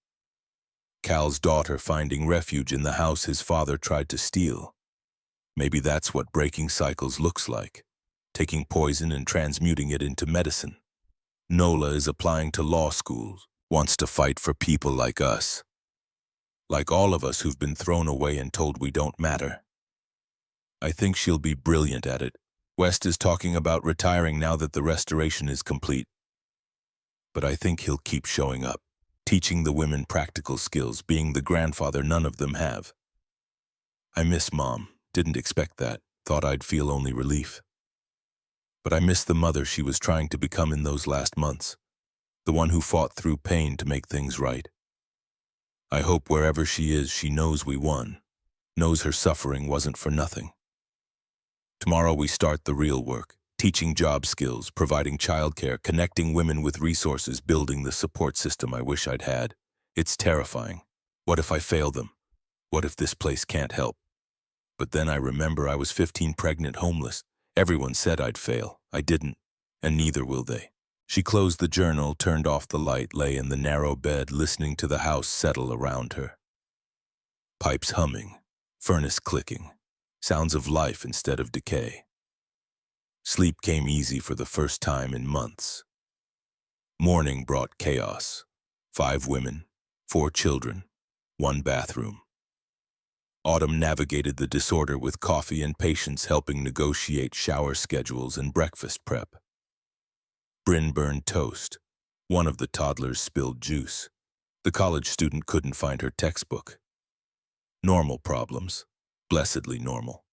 Cal's daughter finding refuge in the house his father tried to steal. Maybe that's what breaking cycles looks like, taking poison and transmuting it into medicine. Nola is applying to law schools, wants to fight for people like us. Like all of us who've been thrown away and told we don't matter. I think she'll be brilliant at it. West is talking about retiring now that the restoration is complete. But I think he'll keep showing up, teaching the women practical skills, being the grandfather none of them have. I miss Mom. Didn't expect that. Thought I'd feel only relief. But I miss the mother she was trying to become in those last months. The one who fought through pain to make things right. I hope wherever she is, she knows we won. Knows her suffering wasn't for nothing. Tomorrow we start the real work. Teaching job skills, providing childcare, connecting women with resources, building the support system I wish I'd had. It's terrifying. What if I fail them? What if this place can't help? But then I remember I was 15, pregnant, homeless. Everyone said I'd fail. I didn't, and neither will they. She closed the journal, turned off the light, lay in the narrow bed, listening to the house settle around her. Pipes humming, furnace clicking, sounds of life instead of decay. Sleep came easy for the first time in months. Morning brought chaos. 5 women, 4 children, 1 bathroom. Autumn navigated the disorder with coffee and patience, helping negotiate shower schedules and breakfast prep. Bryn burned toast. One of the toddlers spilled juice. The college student couldn't find her textbook. Normal problems. Blessedly normal.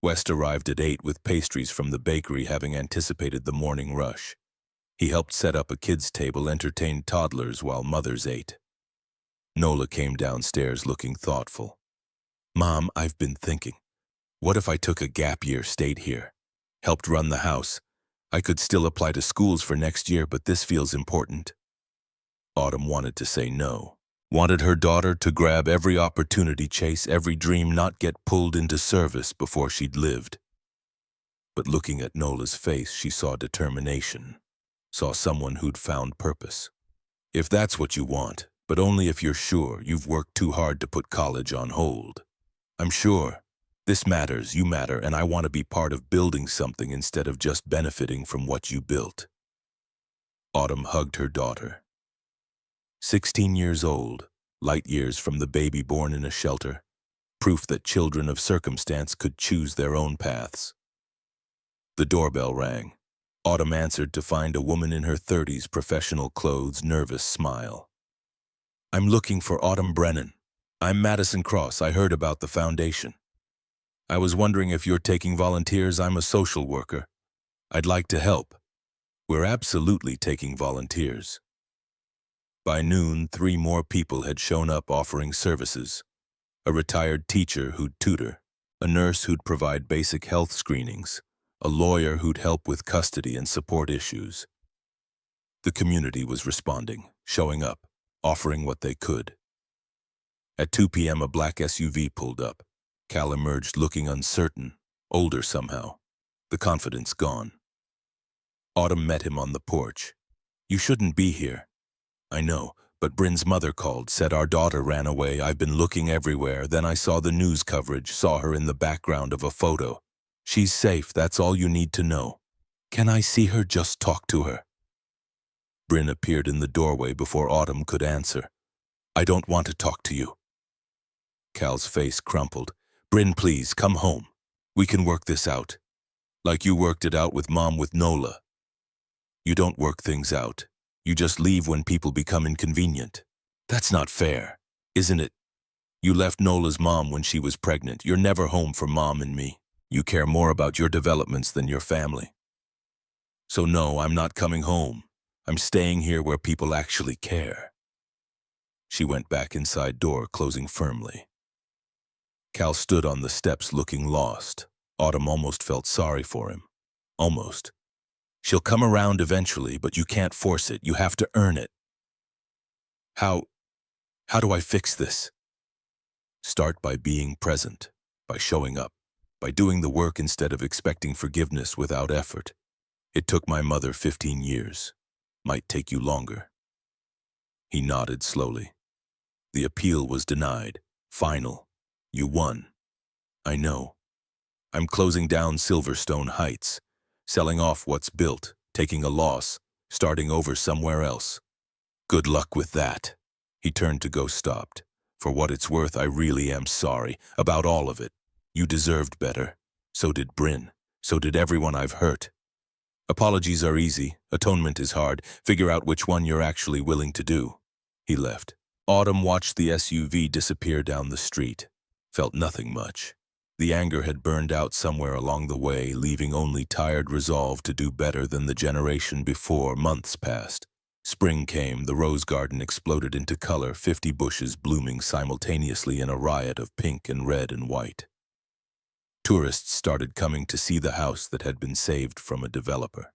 West arrived at 8 with pastries from the bakery, having anticipated the morning rush. He helped set up a kids' table, entertained toddlers while mothers ate. Nola came downstairs looking thoughtful. Mom, I've been thinking. What if I took a gap year, stayed here, helped run the house? I could still apply to schools for next year, but this feels important. Autumn wanted to say no. Wanted her daughter to grab every opportunity, chase every dream, not get pulled into service before she'd lived. But looking at Nola's face, she saw determination. Saw someone who'd found purpose. If that's what you want, but only if you're sure you've worked too hard to put college on hold. I'm sure. This matters, you matter, and I want to be part of building something instead of just benefiting from what you built. Autumn hugged her daughter. 16 years old, light years from the baby born in a shelter, proof that children of circumstance could choose their own paths. The doorbell rang. Autumn answered to find a woman in her 30s, professional clothes, nervous smile. I'm looking for Autumn Brennan. I'm Madison Cross. I heard about the foundation. I was wondering if you're taking volunteers. I'm a social worker. I'd like to help. We're absolutely taking volunteers. By noon, 3 more people had shown up offering services. A retired teacher who'd tutor, a nurse who'd provide basic health screenings, a lawyer who'd help with custody and support issues. The community was responding, showing up, offering what they could. At 2 p.m., a black SUV pulled up. Cal emerged looking uncertain, older somehow, the confidence gone. Autumn met him on the porch. You shouldn't be here. I know, but Bryn's mother called, said our daughter ran away. I've been looking everywhere. Then I saw the news coverage, saw her in the background of a photo. She's safe, that's all you need to know. Can I see her? Just talk to her. Bryn appeared in the doorway before Autumn could answer. I don't want to talk to you. Cal's face crumpled. Bryn, please, come home. We can work this out. Like you worked it out with Mom, with Nola. You don't work things out. You just leave when people become inconvenient. That's not fair, isn't it? You left Nola's mom when she was pregnant. You're never home for Mom and me. You care more about your developments than your family. So no, I'm not coming home. I'm staying here where people actually care. She went back inside door, closing firmly. Cal stood on the steps looking lost. Autumn almost felt sorry for him. Almost. She'll come around eventually, but you can't force it. You have to earn it. How do I fix this? Start by being present, by showing up, by doing the work instead of expecting forgiveness without effort. It took my mother 15 years. Might take you longer. He nodded slowly. The appeal was denied. Final. You won. I know. I'm closing down Silverstone Heights, selling off what's built, taking a loss, starting over somewhere else. Good luck with that. He turned to go, stopped. For what it's worth, I really am sorry about all of it. You deserved better. So did Bryn. So did everyone I've hurt. Apologies are easy. Atonement is hard. Figure out which one you're actually willing to do. He left. Autumn watched the SUV disappear down the street. Felt nothing much. The anger had burned out somewhere along the way, leaving only tired resolve to do better than the generation before. Months passed. Spring came, the rose garden exploded into color, 50 bushes blooming simultaneously in a riot of pink and red and white. Tourists started coming to see the house that had been saved from a developer.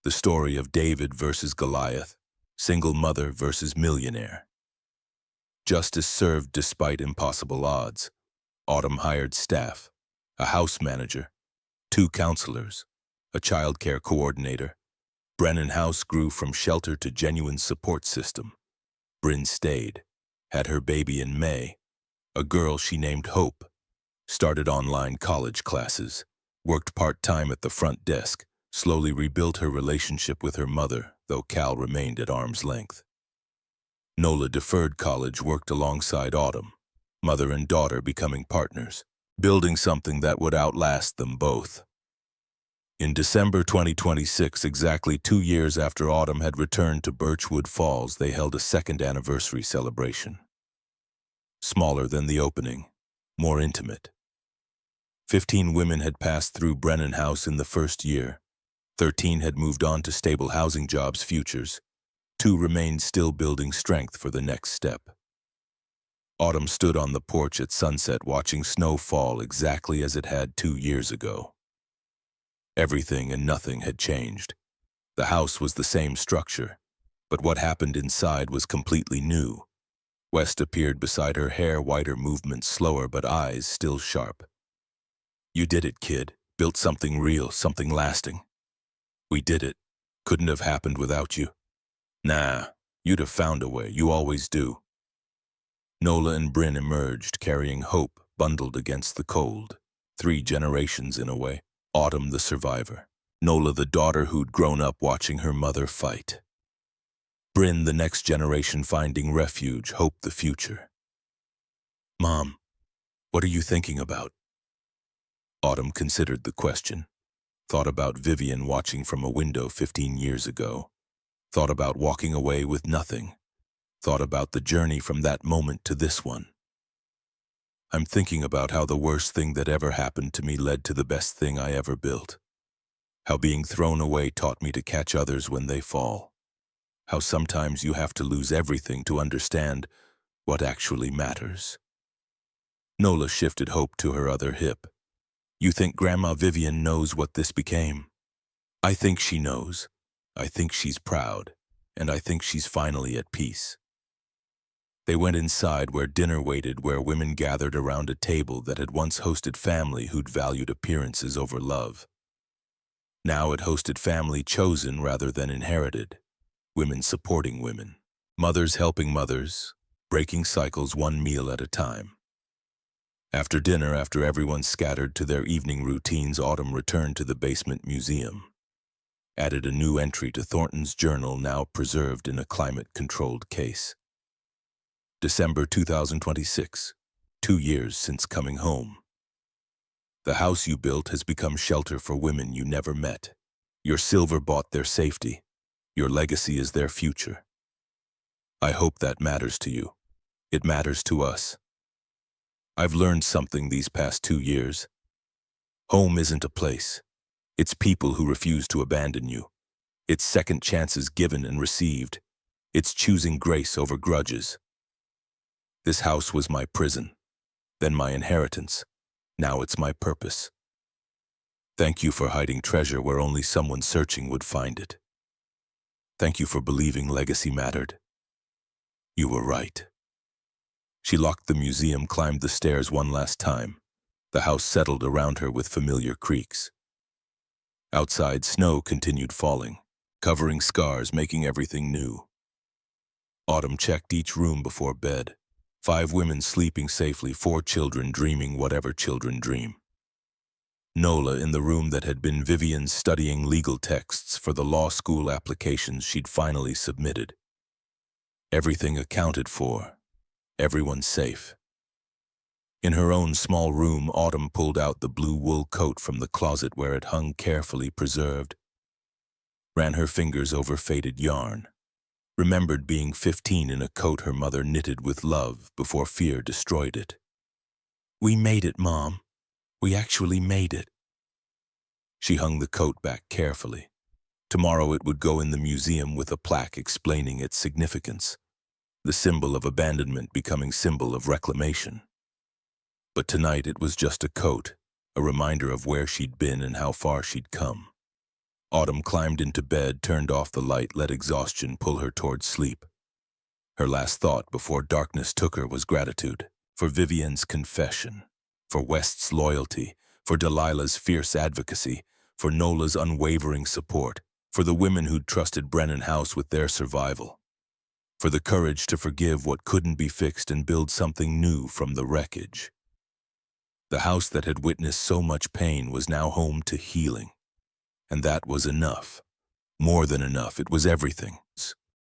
The story of David versus Goliath, single mother versus millionaire. Justice served despite impossible odds. Autumn hired staff, a house manager, 2 counselors, a child care coordinator. Brennan House grew from shelter to genuine support system. Bryn stayed, had her baby in May, a girl she named Hope, started online college classes, worked part-time at the front desk, slowly rebuilt her relationship with her mother, though Cal remained at arm's length. Nola deferred college, worked alongside Autumn, mother and daughter becoming partners, building something that would outlast them both. In December 2026, exactly 2 years after Autumn had returned to Birchwood Falls, they held a second anniversary celebration. Smaller than the opening, more intimate. 15 women had passed through Brennan House in the first year. 13 had moved on to stable housing jobs futures. 2 remained, still building strength for the next step. Autumn stood on the porch at sunset, watching snow fall exactly as it had 2 years ago. Everything and nothing had changed. The house was the same structure, but what happened inside was completely new. West appeared beside her, hair whiter, movements slower, but eyes still sharp. You did it, kid. Built something real, something lasting. We did it. Couldn't have happened without you. Nah, you'd have found a way. You always do. Nola and Bryn emerged, carrying Hope, bundled against the cold. 3 generations in a way. Autumn the survivor. Nola the daughter who'd grown up watching her mother fight. Bryn the next generation finding refuge, Hope the future. Mom, what are you thinking about? Autumn considered the question. Thought about Vivian watching from a window 15 years ago. Thought about walking away with nothing. Thought about the journey from that moment to this one. I'm thinking about how the worst thing that ever happened to me led to the best thing I ever built. How being thrown away taught me to catch others when they fall. How sometimes you have to lose everything to understand what actually matters. Nola shifted Hope to her other hip. You think Grandma Vivian knows what this became? I think she knows. I think she's proud. And I think she's finally at peace. They went inside where dinner waited, where women gathered around a table that had once hosted family who'd valued appearances over love. Now it hosted family chosen rather than inherited. Women supporting women. Mothers helping mothers, breaking cycles one meal at a time. After dinner, after everyone scattered to their evening routines, Autumn returned to the basement museum. Added a new entry to Thornton's journal, now preserved in a climate-controlled case. December 2026, 2 years since coming home. The house you built has become shelter for women you never met. Your silver bought their safety. Your legacy is their future. I hope that matters to you. It matters to us. I've learned something these past 2 years. Home isn't a place. It's people who refuse to abandon you. It's second chances given and received. It's choosing grace over grudges. This house was my prison, then my inheritance. Now it's my purpose. Thank you for hiding treasure where only someone searching would find it. Thank you for believing legacy mattered. You were right. She locked the museum, climbed the stairs one last time. The house settled around her with familiar creaks. Outside, snow continued falling, covering scars, making everything new. Autumn checked each room before bed. 5 women sleeping safely, 4 children dreaming whatever children dream. Nola in the room that had been Vivian's studying legal texts for the law school applications she'd finally submitted. Everything accounted for, everyone safe. In her own small room, Autumn pulled out the blue wool coat from the closet where it hung carefully preserved, ran her fingers over faded yarn, remembered being 15 in a coat her mother knitted with love before fear destroyed it. "We made it, Mom. We actually made it." She hung the coat back carefully. Tomorrow it would go in the museum with a plaque explaining its significance, the symbol of abandonment becoming symbol of reclamation. But tonight it was just a coat, a reminder of where she'd been and how far she'd come. Autumn climbed into bed, turned off the light, let exhaustion pull her towards sleep. Her last thought before darkness took her was gratitude for Vivian's confession, for West's loyalty, for Delilah's fierce advocacy, for Nola's unwavering support, for the women who'd trusted Brennan House with their survival, for the courage to forgive what couldn't be fixed and build something new from the wreckage. The house that had witnessed so much pain was now home to healing. And that was enough. More than enough, it was everything.